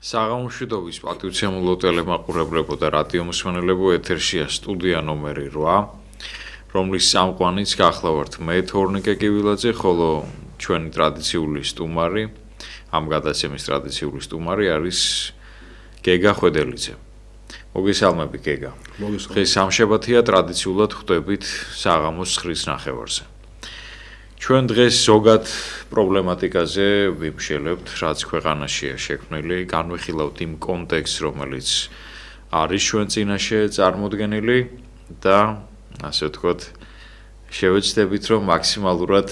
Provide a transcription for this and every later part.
საღამოშვიდობის პატივცემულო ტელემაყურებლებო და რადიო მსმენელებო, ეთერშია სტუდია ნომერი 8, რომლის წამყვანიც გახლავართ მე თორნიკე კივილაძე, ხოლო ჩვენი ტრადიციული სტუმარი, ამ გადაცემის ტრადიციული სტუმარი არის გეგა ხვედელიძე. მოგესალმები გეგა. დღეს სამშაბათია, ტრადიციულად ხვდებით საღამოს 9:30-ზე. ჩვენ დღეს ზოგად პრობლემატიკაზე ვიმშელებთ, რაც ქვეყანაშია შექმნილი, განვიხილავთ იმ კონტექსტს, რომელიც არის ჩვენ წინაშე წარმოდგენილი და ასე ვთქვათ, შევეცდებით, რომ მაქსიმალურად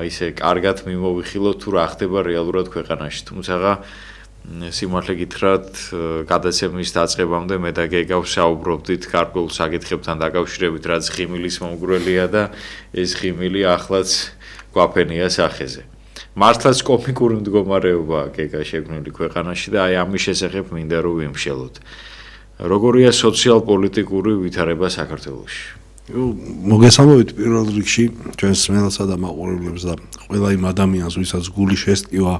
ისე კარგად მიმოვიხილოთ თუ რა ხდება რეალურად ქვეყანაში. თუმცა სიმართლე გითხრათ, გადაცემის დაწყებამდე მე და გეგა ვსაუბრობდით გარკვეულ საკითხებთან დაკავშირებით, რაც ღიმილის მომგვრელია და ეს ღიმილი ახლაც გვაფენია სახეზე. მართლაც კომიკური მდგომარეობაა გეგა შექმნილი ქვეყანაში და აი ამის შესახებ მინდა რომ ვიმშელოთ. როგორია სოციალ-პოლიტიკური ვითარება საქართველოში? მოგესალმებით პირველ რიგში ჩვენს მსმენელსა და მაყურებლებს და ყველა იმ ადამიანს, ვისაც გული შესტკივა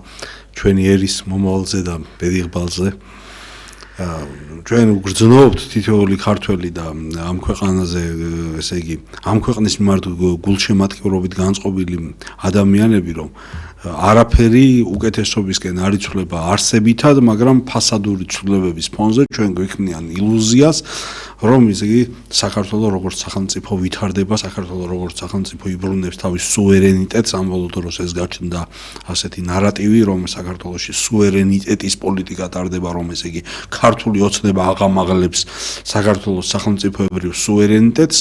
ჩვენი ერის მომავალზე და ბედიღბალზე. ჩვენ ვგრძნობთ თითოეული ქართველი და ამ ქვეყანაზე, ესე იგი, ამ ქვეყნის მიმართ გულშემატკივრობით განწყობილი ადამიანები, რომ არაფერი უკეთესობისკენ არ იცვლება არსებითად, მაგრამ ფასადური ცვლილებების ფონზე ჩვენ გვექმნიან ილუზიას, რომ ისე იგი საქართველოს როგორც სახელმწიფო ვითარდება, საქართველოს როგორც სახელმწიფო იბრუნებს თავის სუვერენიტეტს, ამ ბოლო დროს ეს გაჩნდა ასეთი ნარატივი, რომ საქართველოში სუვერენიტეტის პოლიტიკა ტარდება, რომ ესე იგი ქართული ოცნება აღამაღლებს საქართველოს სახელმწიფოებრივ სუვერენიტეტს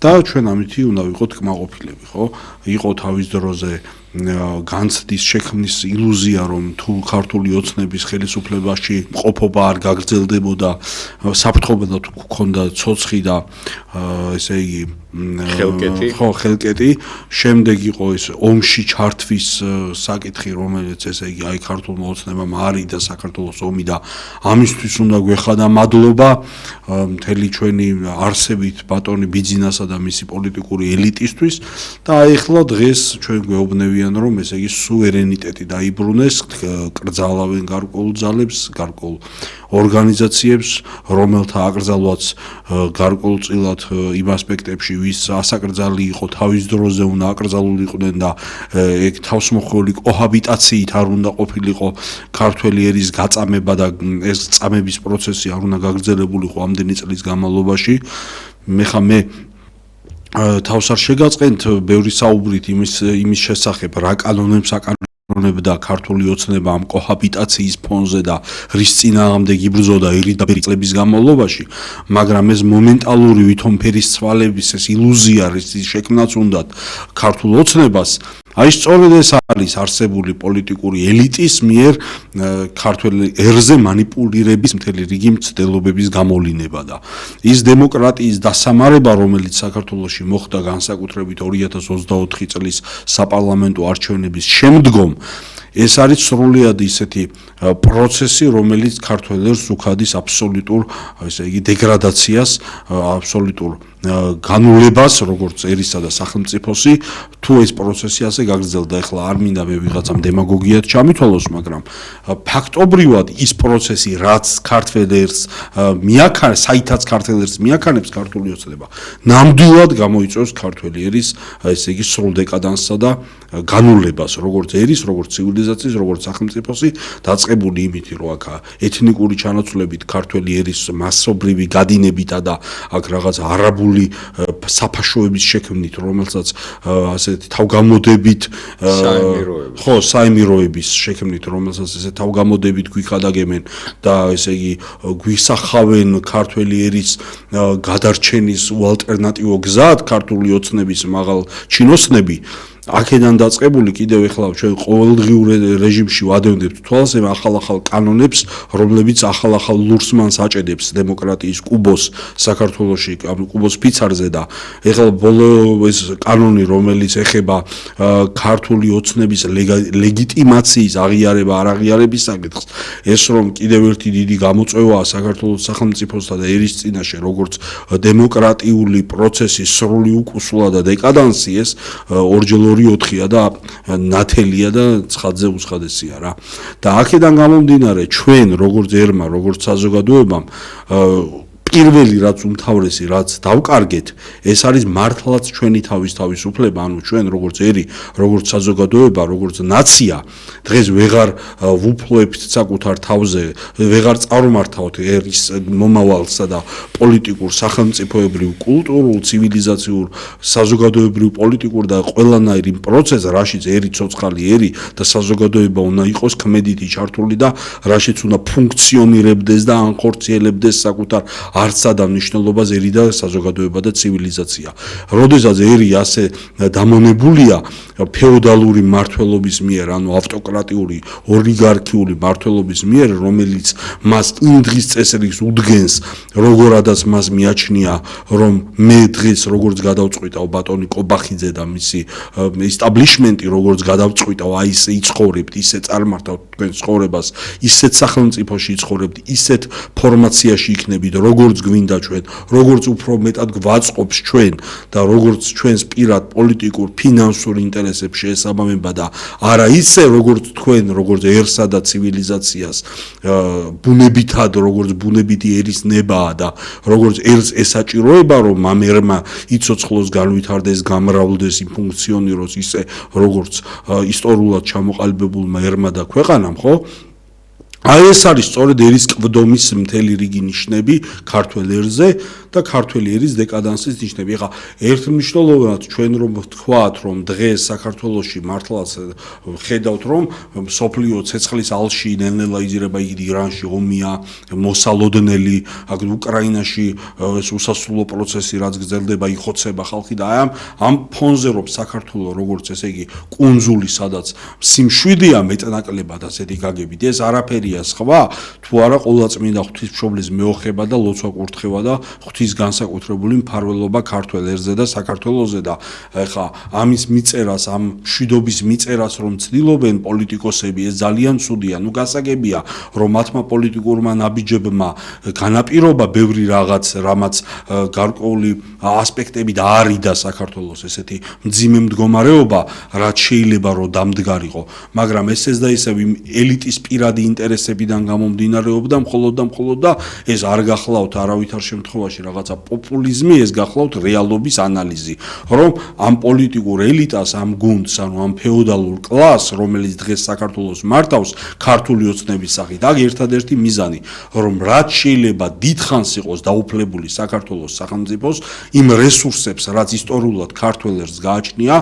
და ჩვენ ამითი უნდა ვიყოთ კმაყოფილები, ხო? იყო თავის დროზე განცდის შექმნის ილუზია, რომ თუ ქართული ოცნების ხელისუფლებაში ყოფობა არ გაგრძელდებოდა, საფრთხობელად გქონდა ცოცხი და ესე იგი ხელკეტი, შემდეგ იყო ეს ომში ჩართვის საკითხი, რომელიც ესე იგი აი ქართულმა ოცნებამ არიდა საქართველოს ომი და ამისთვის უნდა გვეხადა მადლობა მთელი ჩვენი არსებით ბატონი ბიძინასა და მისი პოლიტიკური ელიტისთვის და აი ახლა დღეს ჩვენ გვეუბნებიან, რომ ესე იგი სუვერენიტეტი დაიბრუნეს, კრძალავენ გარკვეულ ძალებს, გარკვეულ ორგანიზაციებს, რომელთა აკრძალვაც გარკვეულწილად იმ ასპექტებში, ვის ასაკრძალი იყო თავის დროზე უნდა აკრძალულიყვნენ და ეგ თავსმოხვეული კოჰაბიტაციით არ უნდა ყოფილიყო ქართველი ერის გაწამება და ეს წამების პროცესი არ უნდა გაგრძელებულიყო ამდენი წლის განმავლობაში. მე თავს არ შეგაწყენთ ბევრი საუბრით იმის შესახებ, რა კანონებს აკანონებდა ქართული ოცნება ამ კოჰაბიტაციის ფონზე და რის წინააღმდეგ იბრძოდა ირიდაბერი წლების განმავლობაში, მაგრამ ეს მომენტალური ვითომფერის ცვალების ეს ილუზია, რის შექმნაც უნდათ ქართულ ოცნებას, აი სწორედ ეს არის არსებული პოლიტიკური ელიტის მიერ ქართულ ერზე მანიპულირების მთელი რიგი მცდელობების გამოვლინება და ის დემოკრატიის დასამარება, რომელიც საქართველოში მოხდა განსაკუთრებით 2024 წლის საპარლამენტო არჩევნების შემდგომ, ეს არის სრულიად ისეთი პროცესი, რომელიც ქართველ ერს უხადის აბსოლუტურ, ესე იგი, დეგრადაციას, აბსოლუტურ განულებას, როგორც ერისა და სახელმწიფოსი, თუ ეს პროცესი ასე გაგრძელდა. ეხლა არ მინდა მე ვიღაცამ დემაგოგიად ჩამითვალოს, მაგრამ ფაქტობრივად ის პროცესი, რაც ქართველ ერს მიაქარს, საითაც ქართველ ერს მიაქანებს ქართული ოცნება, ნამდვილად გამოიწვევს ქართველი ერის, ესე იგი, სრულ დეკადანსსა და განულებას, როგორც ერის, როგორც ცივილიზაციის, როგორც სახელმწიფოსი, დაწყებული იმით, რომ აქ ეთნიკური ჩანაცვლებით ქართველი ერის მასობრივი გადინებითა და აქ რაღაც არაბული საფაშოების შექმნით, რომელსაც ასეთი თავგამოდებით საიმიროების შექმნით, რომელსაც ესე თავგამოდებით გვიხადაგებენ და ესე იგი გვისახავენ ქართველი ერის გადარჩენის უალტერნატივო გზად ქართული ოცნების მაღალ ჩინოსნები. აქედან დაწყებული კიდევ ეხლა ჩვენ ყოველდღიურ რეჟიმში ვადევნებთ თვალს ამ ახალ კანონებს, რომლებიც ახალ ლურსმანს აჭედებს დემოკრატიის კუბოს საქართველოში, კუბოს ფიცარზე და ეხლა ბოლო ეს კანონი, რომელიც ეხება ქართული ოცნების ლეგიტიმაციის აღიარება არ აღიარების საკითხს, ეს რომ კიდევ ერთი დიდი გამოწვევაა საქართველოს სახელმწიფოსა და ერის წინაშე, როგორც დემოკრატიული პროცესის სრული უკუსვლა და დეკადანსი, ეს ორჯერ 2-4-ია და ნათელია და ცხადზე უცხადესია რა. და აქედან გამომდინარე ჩვენ როგორც ერმა, როგორც საზოგადოებამ პირველი რაც უმთავრესი რაც დავკარგეთ ეს არის მართლაც ჩვენი თავისუფლება ანუ ჩვენ როგორც ერი როგორც საზოგადოება როგორც ნაცია დღეს ვეღარ ვუფლოებთ საკუთარ თავზე ვეღარ წარმართავთ ერის მომავალსა და პოლიტიკურ სახელმწიფოებრივ კულტურულ ცივილიზაციურ საზოგადოებრივ პოლიტიკურ და ყველანაირ იმ პროცესს რაშიც ერი ცოცხალი ერი და საზოგადოება უნდა იყოს ქმედითი ჩართული და რაშიც უნდა ფუნქციონირებდეს და ანხორციელებდეს საკუთარ არცსა და მნიშვნელობას ერი და საზოგადოება და ცივილიზაცია. როდესაც ერი ასე დამონებულია ფეოდალური მმართველობის მიერ, ანუ ავტოკრატიული, ოლიგარქიული მმართველობის მიერ, რომელიც მას იმ დღის წესრიგს უდგენს, როგორადაც მას მიაჩნია, რომ მე დღეს როგორც გადავწყვიტავ ბატონი კობახიძე და მისი establishment-ი როგორც გადავწყვიტავ, აი ისე იცხოვრებთ, ისე წარმართავთ თქვენ ცხოვრებას, ისეთ სახელმწიფოში იცხოვრებთ, ისეთ ფორმაციაში იქნებით, როგორც გვინდა ჩვენ, როგორც უფრო მეტად გვაწყობს ჩვენ და როგორც ჩვენს პირად პოლიტიკურ, ფინანსურ ინტერესებს შეესაბამება და არა ისე როგორც თქვენ, როგორც ერსა და ცივილიზაციას ბუნებითად, როგორც ბუნებითი ერის ნებაა და როგორც ერს ესაჭიროება, რომ ამ ერმა იცოცხლოს, განვითარდეს, გამრავლდეს, ფუნქციონიროს ისე როგორც ისტორიულად ჩამოყალიბებულმა ერმა და ქვეყანამ, ხო? აი ეს არის სწორედ ერის კვდომის მთელი რიგი ნიშნები ქართველ ერზე და ქართველი ერის დეკადანსის ნიშნები. ეხლა ერთმნიშვნელოვნად ჩვენ რომ ვთქვათ, რომ დღეს საქართველოში მართლაც ხედავთ, რომ სოფლიო ცეცხლის ალში ნელ-ნელა იძირება ირანში ომია, მოსალოდნელი, აქ უკრაინაში ეს უსასრულო პროცესი რაც გრძელდება, იხოცება ხალხი და აი ამ ფონზე რომ საქართველო როგორც ესე იგი კუნძული, სადაც სიმშვიდეა მეტნაკლებად ასეთი გაგებით, ეს არაფერი სხვა თუ არა ყოვლადწმინდა ღვთისმშობლის მეოხება და ლოცვა კურთხევა და ღვთის განსაკუთრებული მფარველობა ქართველ ერზე და საქართველოზე და ეხა ამის მიწერას ამ მშვიდობის მიწერას რომ ცდილობენ პოლიტიკოსები ეს ძალიან ცუდია ნუ გასაგებია რომ მათმა პოლიტიკურმა ნაბიჯებმა განაპირობა ბევრი რაღაც რამაც გარკვეული ასპექტები და არიდა საქართველოს ესეთი მძიმე მდგომარეობა რაც შეიძლება რომ დამდგარიყო მაგრამ ესეც და ისევ ელიტის პირადი ინტერესებიდან გამომდინარეობდა მხოლოდ და ეს არ გახლავთ არავითარ შემთხვევაში რაღაცა პოპულიზმი ეს გახლავთ რეალობის ანალიზი რომ ამ პოლიტიკურ ელიტას ამ გუნდს ანუ ამ ფეოდალურ კლასს რომელიც დღეს საქართველოს მართავს ქართული ოცნების სახით აქ ერთადერთი მიზანი რომ რაც შეიძლება დიდხანს იყოს დაუფლებული საქართველოს სახელმწიფოს იმ რესურსებს რაც ისტორიულად ქართველ ერს გააჩნია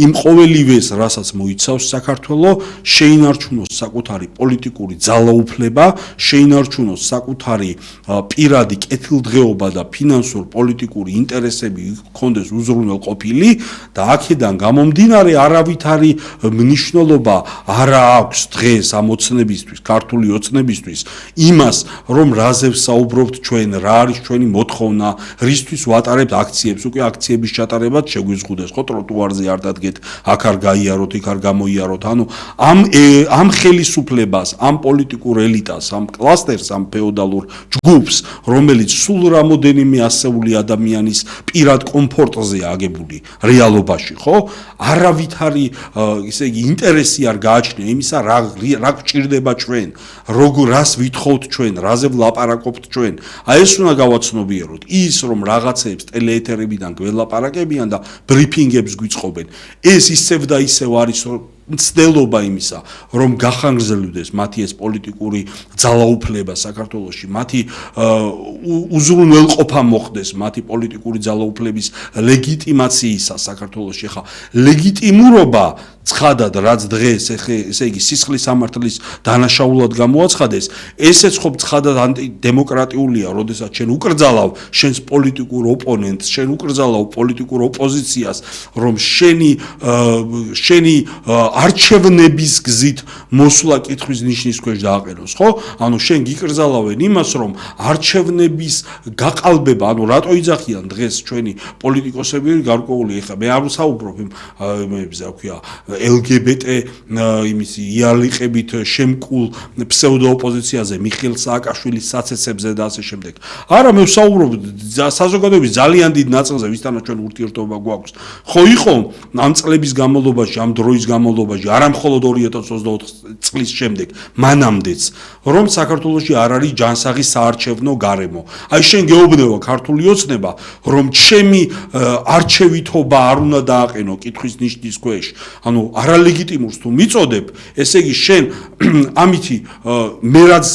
იმ ყოველივეს რასაც მოიცავს საქართველო შეინარჩუნოს საკუთარი პოლიტიკური ძალაუფლება შეინარჩუნოს საკუთარი პირადი კეთილდღეობა და ფინანსურ პოლიტიკური ინტერესები ქონდეს უზრუნველყოფილი და აქედან გამომდინარე არავითარი მნიშვნელობა არა აქვს დღეს ამ ოცნებისთვის ქართული ოცნებისთვის იმას რომ რაზე ვსაუბრობთ ჩვენ რა არის ჩვენი მოთხოვნა რისთვის ვატარებთ აქციებს უკვე აქციების ჩატარებაც შეგვიზღუდეს ხო ტროტუარზე არ დადგეთ აქ არ გაიაროთ იქ არ გამოიაროთ ანუ ამ ხელისუფლებას ამ პოლიტიკურ ელიტას ამ კლასტერს ამ ფეოდალურ ჯგუფს რომელიც სულ რამოდენიმე ასეული ადამიანის პირად კომფორტზე აგებული რეალობაში ხო არავითარი ისე იგი ინტერესი არ გააჩნია იმისა რა გვჭირდება ჩვენ რას ვითხოვთ ჩვენ რაზე ვლაპარაკობთ ჩვენ აი ეს უნდა გავაცნობიეროთ ის რომ რაღაცებს ტელეეთერებიდან გველაპარაკებიან და ბრიფინგებს გვიწყობენ ეს ისევ და ისევ არის მცდელობა იმისა, რომ გახანგრძლივდეს მათი ეს პოლიტიკური ძალაუფლება საქართველოში, მათი უზრუნველყოფა მოხდეს მათი პოლიტიკური ძალაუფლების ლეგიტიმაციისა საქართველოში. ხა ლეგიტიმურობა ცხადად რაც დღეს ესე იგი სისხლის სამართლის დანაშაულად გამოაცხადეს, ესეც ხო ცხადად ანტიდემოკრატიულია, როდესაც შენ უკრძალავ შენს პოლიტიკურ ოპონენტს, შენ უკრძალავ პოლიტიკურ ოპოზიციას, რომ შენი არჩევნების გზით მოსვლა კითხვის ნიშნის ქვეშ დააყენოს, ხო? ანუ შენ გიკრძალავენ იმას, რომ არჩევნების გაყალბება, ანუ რატო იძახიან დღეს ჩვენი პოლიტიკოსები გარკვეული, ეხლა მე არ ვსაუბრობ იმებზე, რა ქვია, LGBT იმის იალიყებით შემკულ ფსევდოოპოზიციაზე, მიხეილ სააკაშვილის საცეცებზე და ასე შემდეგ. არა, მე ვსაუბრობ საზოგადოების ძალიან დიდ ნაწილზე, ვისთანაც ჩვენ ურთიერთობა გვაქვს. ხო იყო ამ წლების განმავლობაში, ამ დროის განმავლობაში, არა მხოლოდ 2024 წლის შემდეგ, მანამდეც, რომ საქართველოში არ არის ჯანსაღი საარჩევნო გარემო. აი შენ გეუბნება ქართული ოცნება, რომ ჩემი არჩევითობა არ უნდა დააყენო კითხვის ნიშნის ქვეშ. ანუ არალეგიტიმურს თუ მიწოდებ, ესე იგი შენ ამითი მე რაც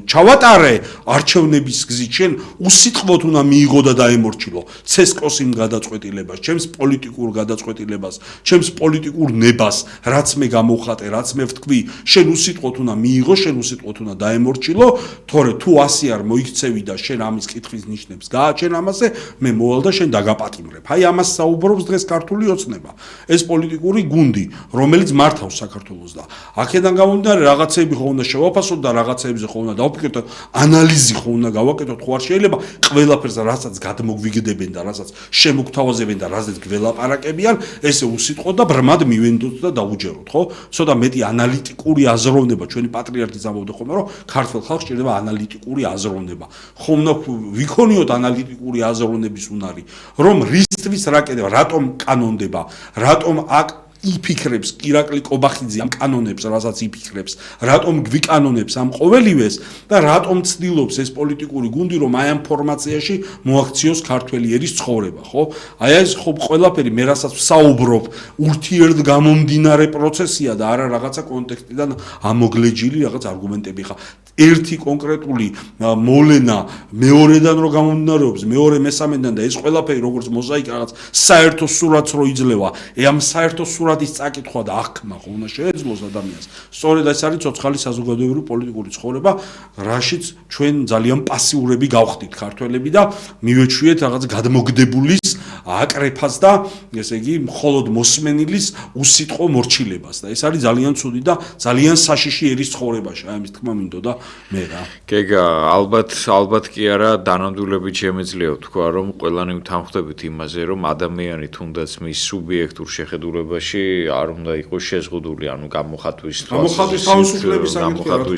ჩავატარე არჩევნების გზით, შენ უსიტყვოდ უნდა მიიღო და დაემორჩილო ცესკოს იმ გადაწყვეტილებას, ჩემს პოლიტიკურ გადაწყვეტილებას, ჩემს პოლიტიკურ ნებას, რაც მე გამოვხატე, რაც მე ვთქვი, შენ უსიტყვოდ უნდა მიიღო, შენ უსიტყვოდ უნდა დაემორჩილო, თორე თუ ასე არ მოიქცევი და შენ ამის კითხვის ნიშნებს გააჩენ ამაზე, მე მოვალ და შენ დაგაპატიმრებ. აი ამას საუბრობს დღეს ქართული ოცნება. ეს პოლიტიკური გუნდი, რომელიც მართავს საქართველოს და აქედან გამომდინარე რაღაცეები ხო უნდა შევაფასოთ და რაღაცეებზე ხო უნდა დავფიქროთ, ანალიზი ხო უნდა გავაკეთოთ, ხო არ შეიძლება ყველაფერს რასაც გადმოგვიგდებენ და რასაც შემოგთავაზებენ და რასაც გველაპარაკებიან, ესე უსიტყვოდ და ბრმად მივენდოთ და დაუჯეროთ, ხო? ცოტა მეტი ანალიტიკური აზროვნება, ჩვენი პატრიარქიც ამბობდა ხოლმე, რომ ქართულ ხალხს სჭირდება ანალიტიკური აზროვნება. ხო უნდა ვიქონიოთ ანალიტიკური აზროვნების უნარი, რომ რისთვის რაკეთება, რატომ კანონდება, რატომ აქ იფიქრებს ირაკლი კობახიძე ამ კანონებს, რასაც იფიქრებს, რატომ გვიკანონებს ამ ყოველივეს და რატომ ცდილობს ეს პოლიტიკური გუნდი, რომ აი ამ ფორმაციაში მოაქციოს ქართველი ერის ცხოვრება, ხო? აი ეს ხო ყველაფერი მე რასაც ვსაუბრობ, ურთიერთგამომდინარე პროცესია და არა რაღაცა კონტექსტიდან ამოგლეჯილი რაღაც არგუმენტები ხა. ერთი კონკრეტული მოვლენა მეორედან რო გამომდინარეობს, მეორე მესამედან და ეს ყველაფერი როგორც მოზაიკა რაღაც საერთო სურათს რო იძლევა, ამ საერთო სურათის წაკითხვა და აღქმა ხო უნდა შეეძლოს ადამიანს. სწორედ ეს არის ცოცხალი საზოგადოებრივი პოლიტიკური ცხოვრება, რაშიც ჩვენ ძალიან პასიურები გავხდით ქართველები და მივეჩვიეთ რაღაც გადმოგდებულის აკრეფას და ესე იგი მხოლოდ მოსმენილის უსიტყვო მორჩილებას და ეს არის ძალიან ცუდი და ძალიან საშიში ერის ცხოვრებაში. აი ამის თქმა მინდოდა მე რა. გეგა, ალბათ კი არა, დანამდვილებით შემეძლია თქვა, რომ ყველანი ვთანხმდებით იმაზე, რომ ადამიანი თუნდაც მის სუბიექტურ შეხედულებაში არ უნდა იყოს შეზღუდული, ანუ გამოხატვის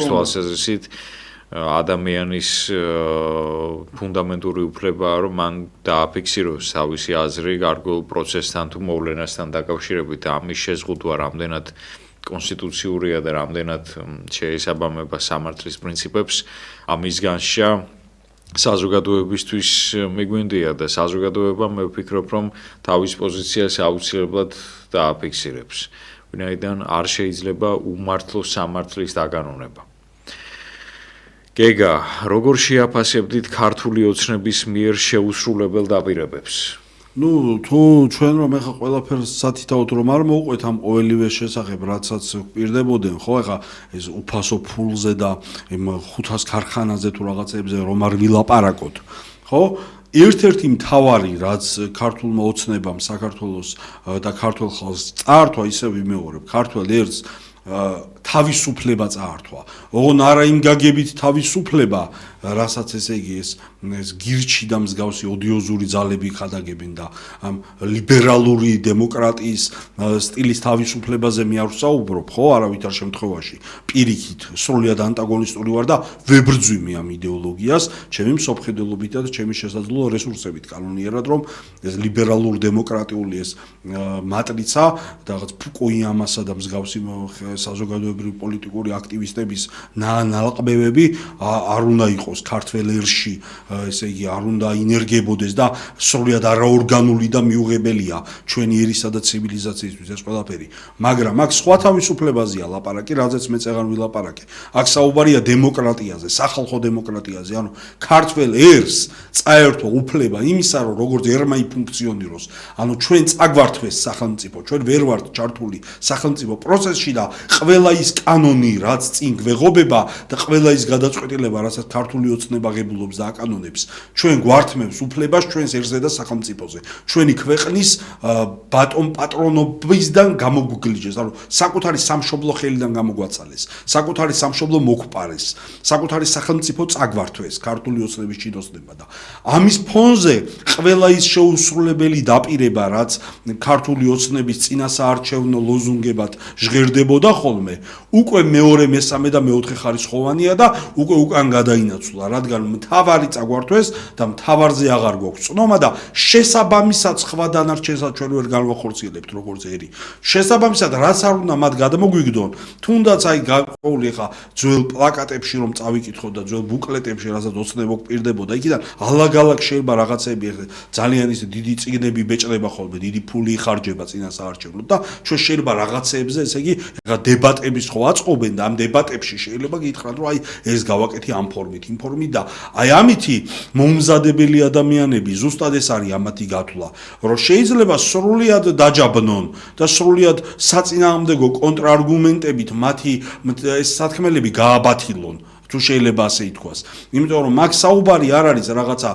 თვალსაზრისით ადამიანის ფუნდამენტური უფლებაა, რომ მან დააფიქსიროს თავისი აზრი გარკვეულ პროცესთან თუ მოვლენასთან დაკავშირებით და ამის შეზღუდვა რამდენად კონსტიტუციურია და რამდენად შეესაბამება სამართლის პრინციპებს, ამის განშა საზოგადოებისთვის მიგვინდია და საზოგადოება მე ვფიქრობ, რომ თავის პოზიციას აუცილებლად დააფიქსირებს, ვინაიდან არ შეიძლება უმართლო სამართლის დაგანონება. გეგა, როგორ შეაფასებდით ქართული ოცნების მიერ შეუსრულებელ დაპირებებს? ნუ თუ ჩვენ რომ ეხა ყველაფერს სათითაოდ რომ არ მოვყვეთ ამ ყოველივეს შესახებ, რაცაც გვპირდებოდნენ, ხო, ეხა ეს უფასო ფულზე და იმ 500 ქარხანაზე თუ რაღაცებზე რომ არ ვილაპარაკოთ, ხო? ერთ-ერთი მთავარი, რაც ქართულმა ოცნებამ საქართველოს და ქართულ ხალხს წაართვა, ისე ვიმეორებ, ქართულ ერს თავისუფლება წაართვა. ოღონ არა იმ გაგებით თავისუფლება, რასაც ესე იგი ეს გირჩი და მსგავსი ოდიოზური ძალები ხადაგებენ და ამ ლიბერალური დემოკრატიის სტილის თავისუფლებაზე მე არ ვსაუბრობ, ხო, არავითარ შემთხვევაში. პირიქით, სრულიად ანტაგონისტური ვარ და ვებრძვი ამ იდეოლოგიას, ჩემი მსოფლმხედველობით და ჩემი შესაძლო რესურსებით კანონიერად, რომ ეს ლიბერალურ დემოკრატიული ეს მატრიცა და რაღაც ფუკუიამასა და მსგავსი საზოგადოებრივი პოლიტიკური აქტივისტების ნაყბევები არ უნდა იყოს ქართველ ერში, ესე იგი არ უნდა ინერგებოდეს და სრულიად არაორგანული და მიუღებელია ჩვენი ერისა და ცივილიზაციისთვის ეს ყველაფერი. მაგრამ აქ სხვა თავისუფლებაზეა ლაპარაკი, რაზეც მე წეღარ ვილაპარაკე. აქ საუბარია დემოკრატიაზე, სახალხო დემოკრატიაზე, ანუ ქართველ ერს წაერთვა უფლება იმისა, რომ როგორც ერმა იფუნქციონიროს, ანუ ჩვენ წაგვართვეს სახელმწიფო, ჩვენ ვერ ვართ ჩართული სახელმწიფო პროცესში და ყველა ის კანონი, რაც წინ გვეღობება და ყველა ის გადაწყვეტილება, რასაც ქართული ოცნება ღებულობს და აკანონებს, ჩვენ გვართმევს უფლებას ჩვენს ერზე და სახელმწიფოზე. ჩვენი ქვეყნის ბატონ პატრონობისგან გამოგვგლიჯეს, ანუ საკუთარი სამშობლო ხელიდან გამოგვაცალეს, საკუთარი სამშობლო მოგპარეს, საკუთარი სახელმწიფო წაგვართვეს ქართული ოცნების ჩინოსნება და ამის ფონზე ყველა ის შეუსრულებელი დაპირება, რაც ქართული ოცნების წინასაარჩევნო ლოზუნგებად ჟღერდებოდა ხოლმე, უკვე მეორე, მესამე და მეოთხე ხარისხოვანია და უკვე უკან გადაინაცვლა, რადგან მთავარი წაგვართვეს და მთავარზე აღარ გვაქვს წნომა და შესაბამისად სხვა დანარჩენსაც ჩვენ ვერ განვახორციელებთ როგორც ერი. შესაბამისად რაც არ უნდა მათ გადამოგვიგდონ, თუნდაც აი გაყოლი ხა ძველ პლაკატებში რომ წავიკითხოთ და ძველ ბუკლეტებში რასაც ოცნება გვპირდებოდა, იქიდან ალაგ-ალაგ შეიძლება რაღაცები ძალიან ის დიდი წიგნები ბეჭდება ხოლმე, დიდი ფული იხარჯება წინასაარჩევნოდ და ჩვენ შეიძლება რაღაცეებზე, ესე იგი, ეხა დებატების ხო აწყობენ და ამ დებატებში შეიძლება გითხრათ, რომ აი ეს გავაკეთე ამ ფორმით, იმ ფორმით და აი ამითი მომზადებელი ადამიანები ზუსტად ეს არის ამათი გათვლა, რომ შეიძლება სრულიად დაჯაბნონ და სრულიად საწინააღმდეგო კონტრარგუმენტებით მათი ეს სათქმელები გააბათილონ. თუ შეიძლება ასე ითქვას. იმიტომ რომ მაგ საუბარი არ არის რაღაცა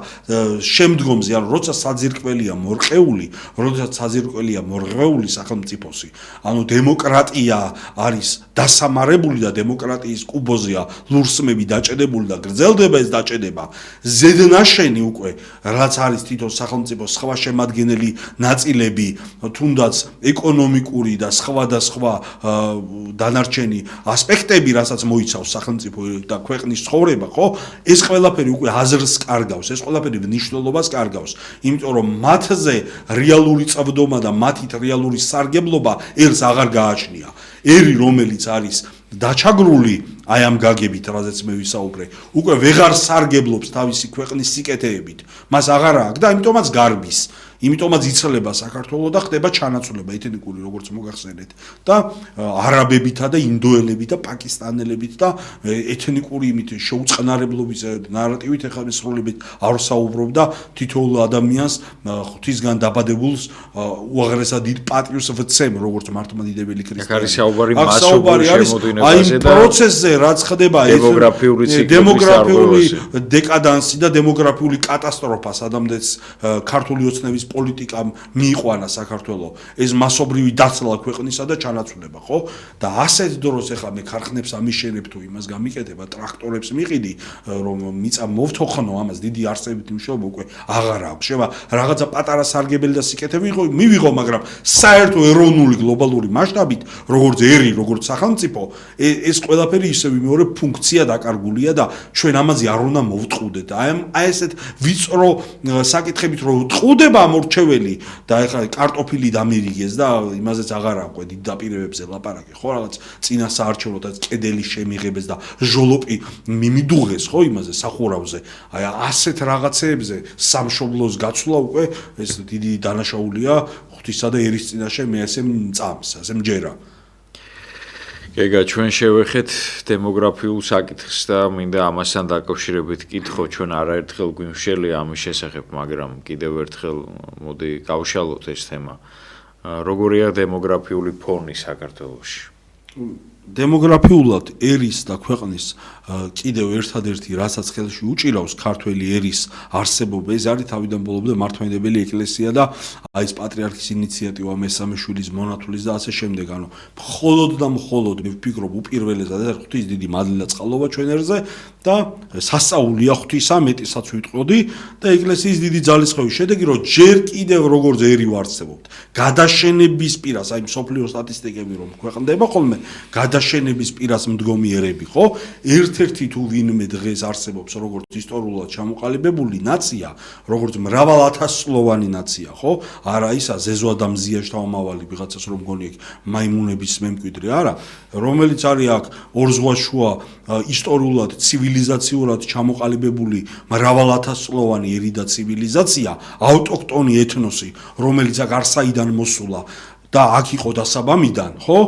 შემდგომზე, ანუ როცა საძირკველია მორყეული, როცა საძირკველია მორღვეული სახელმწიფოსი. ანუ დემოკრატია არის დასამარებული და დემოკრატიის კუბოზეა ლურსმები დაჭედებული და გრძელდება ეს დაჭედება. ზედნაშენი უკვე რაც არის თვითონ სახელმწიფოს სხვა შემადგენელი ნაწილები, თუნდაც ეკონომიკური და სხვა დანარჩენი ასპექტები, რასაც მოიცავს სახელმწიფო და ქვეყნის ცხოვრება, ხო? ეს ყველაფერი უკვე აზრს კარგავს, ეს ყველაფერი მნიშვნელობას კარგავს, იმიტომ რომ მათზე რეალური წვდომა და მათით რეალური სარგებლობა ერს აღარ გააჩნია. ერი, რომელიც არის დაჩაგრული აი ამ გაგებით, რაზეც მე ვისაუბრე, უკვე ვეღარ სარგებლობს თავისი ქვეყნის სიკეთეებით. მას აღარ აქვს და ამიტომაც გარბის. იმიტომაც იცლება საქართველო და ხდება ჩანაცვლება ეთნიკური, როგორც მოგახსენეთ, და არაბებითა და ინდოელებით და პაკისტანელებით და ეთნიკური იმით შეუწყნარებლობის ნარატივით ეხლა სრულებით არ საუბრობ და თითოეულ ადამიანს ღვთისგან დაბადებულს უაღრესად დიდ პატრიოტს ვცემ, როგორც მართლმადიდებელი ქრისტიანი. აქ არის საუბარი მასობრივ შემოდინებაზე და პროცესზე რაც ხდება დემოგრაფიული დეკადანსი და დემოგრაფიული კატასტროფა სადამდეც ქართული ოცნების პოლიტიკამ მიიყვანა საქართველო ეს მასობრივი დაცლა ქვეყნისა და ჩანაცვლება, ხო? და ასეთ დროს ეხლა მე ქარხნებს ამიშენებ თუ იმას გამიკეთება, ტრაქტორებს მიყიდი, რომ მიწა მოვთოხნო ამას დიდი არსებით მნიშვნელობა უკვე აღარ აქვს. შევა რაღაცა პატარა სარგებელი და სიკეთე მივიღო, მაგრამ საერთო ეროვნული გლობალური მასშტაბით, როგორც ერი, როგორც სახელმწიფო, ეს ყველაფერი ისევ მეორე ფუნქცია დაკარგულია და ჩვენ ამაზე არ უნდა მოვტყუდეთ. აი ესეთ ვიწრო საკითხებით რომ ვტყუდება მორჩეველი და ეხლა კარტოფილი დამირიგეს და იმაზეც აღარ აყვე დიდ დაპირებებზე ლაპარაკი, ხო, რაღაც წინასაარჩევნო და კედელი შემიღებეს და ჟოლოპი მიმიდუღეს, ხო, იმაზე სახურავზე. აი ასეთ რაღაცეებზე სამშობლოს გაცვლა უკვე ეს დიდი დანაშაულია ღვთისა და ერის წინაშე მე ასე მწამს, ასე მჯერა. ეგა ჩვენ შევეხეთ დემოგრაფიულ საკითხს და მინდა ამასთან დაკავშირებით კითხო, ჩვენ არაერთხელ გვიმშელია ამის შესახებ, მაგრამ კიდევ ერთხელ მოდი გავშალოთ ეს თემა. როგორია დემოგრაფიული ფონი საქართველოში? დემოგრაფიულად ერის და ქვეყნის კიდევ ერთადერთი რასაც ხელში უჭირავს ქართველი ერის არსებობა, ეს არის თავიდან ბოლომდე მართლმადიდებელი ეკლესია და აი ეს პატრიარქის ინიციატივა მესამე შვილის მონათulis და ასე შემდეგ. ანუ მხოლოდ და მხოლოდ მე ვფიქრობ უპირველესად ეს ღვთის დიდი მადლი და წყალობა ჩვენ ერზე და სასწაულია ღვთისა, მეტისაც ვიტყოდი და ეკლესიის დიდი ძალისხმევის შედეგი, რომ ჯერ კიდევ როგორც ერი ვარსებობთ. გადაშენების პირას, აი მსოფლიო სტატისტიკები რომ ქვეყნდება ხოლმე, გადაშენების პირას მდგომი ერები, ხო? ერთ-ერთი თუ ვინმე დღეს არსებობს როგორც ისტორიულად ჩამოყალიბებული ნაცია, როგორც მრავალათასწლოვანი ნაცია, ხო? არა ისა ზეზოადამ ზიაშთამავალი ვიღაცას რომ გონი ეგ მაიმუნების მემკვიდრე, არა, რომელიც არის აქ ორზღვაშუა ისტორიულად ცივილიზაციურად ჩამოყალიბებული მრავალათასწლოვანი ერი და ცივილიზაცია, ავტოქტონი ეთნოსი, რომელიც აქ არსაიდან მოსულა და აქ იყო დასაბამიდან, ხო?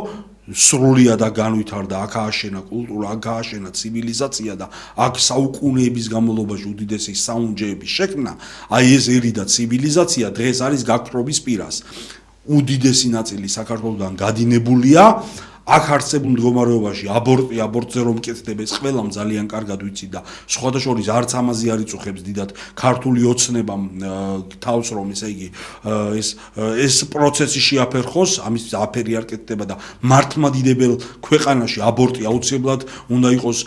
სრულიად განვითარდა, აქ ააშენა კულტურა, აქ ააშენა ცივილიზაცია და აქ საუკუნეების განმავლობაში უდიდესი საუნჯეები შექმნა. აი ეს ერი და ცივილიზაცია დღეს არის გაქრობის პირას. უდიდესი ნაწილი საქართველოსგან გადინებულია. აქ არსებულ მდგომარეობაში აბორტზე რომ მკეთდება ეს ყველამ ძალიან კარგად ვიცი და სხვადასხვა არც ამაზე არ იწუხებს დიდად ქართული ოცნებამ თავს რომ ესე იგი ეს პროცესი შეაფერხოს, ამის აფერი არ კეთდება და მართლმადიდებელ ქვეყანაში აბორტი აუცილებლად უნდა იყოს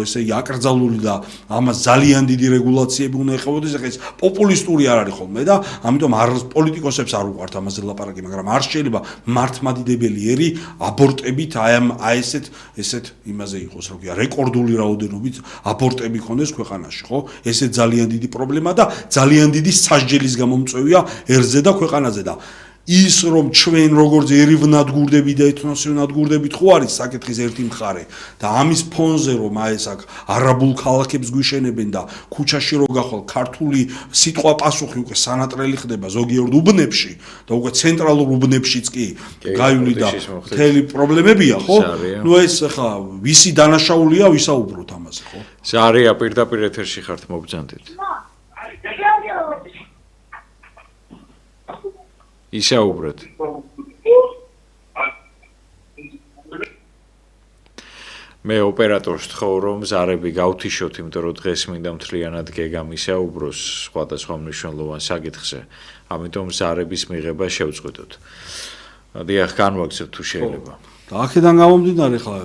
ესე იგი აკრძალული და ამას ძალიან დიდი რეგულაციები უნდა ეხებოდეს. ეხლა ეს პოპულისტური არ არის ხოლმე და ამიტომ არ პოლიტიკოსებს არ უყვართ ამაზე ლაპარაკი, მაგრამ არ შეიძლება მართლმადიდებელი ერი აბორტებით აი ესეთ იმაზე იყოს, რა ქვია, რეკორდული რაოდენობით აბორტები ქონდეს ქვეყანაში, ხო? ესე ძალიან დიდი პრობლემა და ძალიან დიდი სასჯელის გამომწვევია ერზე და ქვეყანაზე და ის რომ ჩვენ როგორც ეროვნად გურდებით და ეთნოსოვნად გურდებით ხო არის საკითხის ერთი მხარე და ამის ფონზე რომ აი ეს აქ არაბულ ქალაქებს გვიშენებენ და ქუჩაში რო გახვალ ქართული სიტყვა პასუხი უკვე სანატრელი ხდება ზოგიერთ უბნებში და უკვე ცენტრალურ უბნებშიც კი გაივლი და მთელი პრობლემებია ხო? ნუ ეს ხა ვისი დანაშაულია ვისაუბროთ ამაზე ხო? ზარია პირდაპირ ეთერში ხართ მოგბრძანდით. ისაუბრეთ. მე ოპერატორს ვთხოვ რომ ზარები გავთიშოთ, იმიტომ რომ დღეს მინდა მთლიანად გეგამ ისაუბროს სხვადასხვა მნიშვნელოვან საკითხზე. ამიტომ ზარების მიღება შევწყვეტოთ. დიახ, განვაგრძოთ თუ შეიძლება. და აქედან გამომდინარე ხა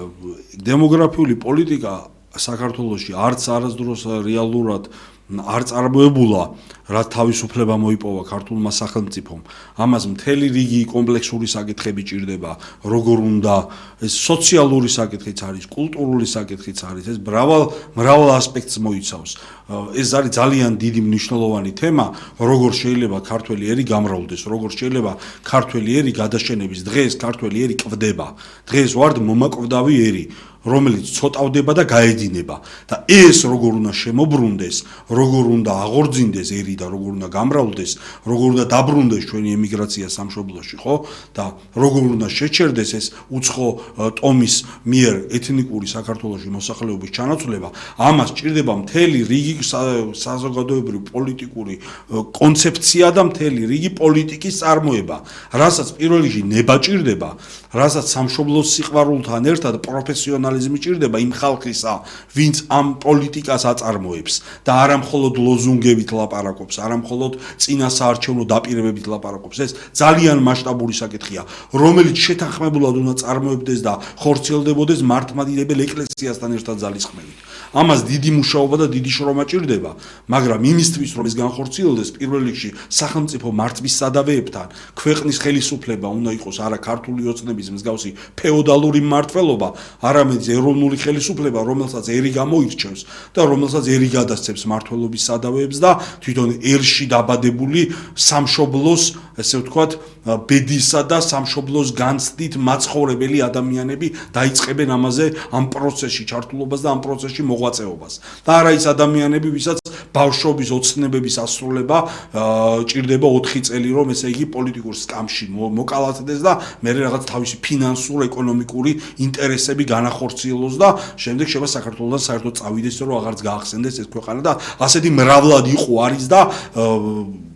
დემოგრაფიული პოლიტიკა საქართველოში არც არასდროს რეალურად არ წარმოებულა, რა თავისუფლება მოიპოვა ქართულმა სახელმწიფომ. ამას მთელი რიგი კომპლექსური საკითხები ჭირდება, როგორ უნდა ეს სოციალური საკითხიც არის, კულტურული საკითხიც არის, ეს მრავალ ასპექტს მოიცავს. ეს არის ძალიან დიდი მნიშვნელოვანი თემა, როგორ შეიძლება ქართველი ერი გამრავლდეს, როგორ შეიძლება ქართველი ერი გადაშენების დღეს ქართველი ერი კვდება. დღეს ვართ მომაკვდავი ერი. რომელიც ცოტავდება და გაედინება და ეს როგორ უნდა შემოbrunდეს, როგორ უნდა აღორძინდეს ერი და როგორ უნდა გამრავლდეს, როგორ უნდა დაბრუნდეს ჩვენი ემიგრაცია სამშობლოში, ხო? და როგორ უნდა შეჩერდეს ეს უცხო ტომის მიერ ეთნიკური საქართველოში მოსახლეობის ჩანაცვლება, ამას ჭირდება მთელი რიგი საზოგადოებრივი პოლიტიკური კონცეფცია და მთელი რიგი პოლიტიკის წარმოება, რასაც პირველ რიგში ნება ჭირდება, რასაც სამშობლოს სიყვარულთან ერთად პროფესიონალიზმი ჭირდება იმ ხალხისა, ვინც ამ პოლიტიკას აწარმოებს და არა მხოლოდ ლოზუნგებით ლაპარაკობს, არა მხოლოდ წინა საარჩევნო დაპირებებით ლაპარაკობს. ეს ძალიან მასშტაბური საკითხია, რომელიც შეთანხმებულად უნდა წარმოებდეს და ხორციელდებოდეს მართლმადიდებელ ეკლესიასთან ერთად ძალისხმევით. ამას დიდი მუშაობა და დიდი შრომა ჭირდება, მაგრამ იმისთვის რომ ეს განხორციელდეს, პირველ რიგში სახელმწიფო მართვის სადავეებთან ქვეყნის ხელისუფლება უნდა იყოს არა ქართული ოცნების მსგავსი ფეოდალური მმართველობა, არამედ ეროვნული ხელისუფლება, რომელსაც ერი გამოირჩევს და რომელსაც ერი გადასცემს მმართველობის სადავეებს და თვითონ ერში დაბადებული სამშობლოს, ესე ვთქვათ, ბედისა და სამშობლოს განცდით მაცხოვრებელი ადამიანები დაიწყებენ ამაზე ამ პროცესში ჩართულობას და ამ პროცესში მოღვაწეობას. და არა ის ადამიანები, ვისაც ბავშვობის ოცნებების ასრულება ჭირდება 4 წელი, რომ ესე იგი პოლიტიკურ სკამში მოკალათდეს და მე რაღაც თავისი ფინანსურ, ეკონომიკური ინტერესები განახორციელოს და შემდეგ შევა საქართველოსთან საერთოდ წავიდეს, რომ აღარც გაახსენდეს ეს ქვეყანა და ასეთი მრავლად იყო არის და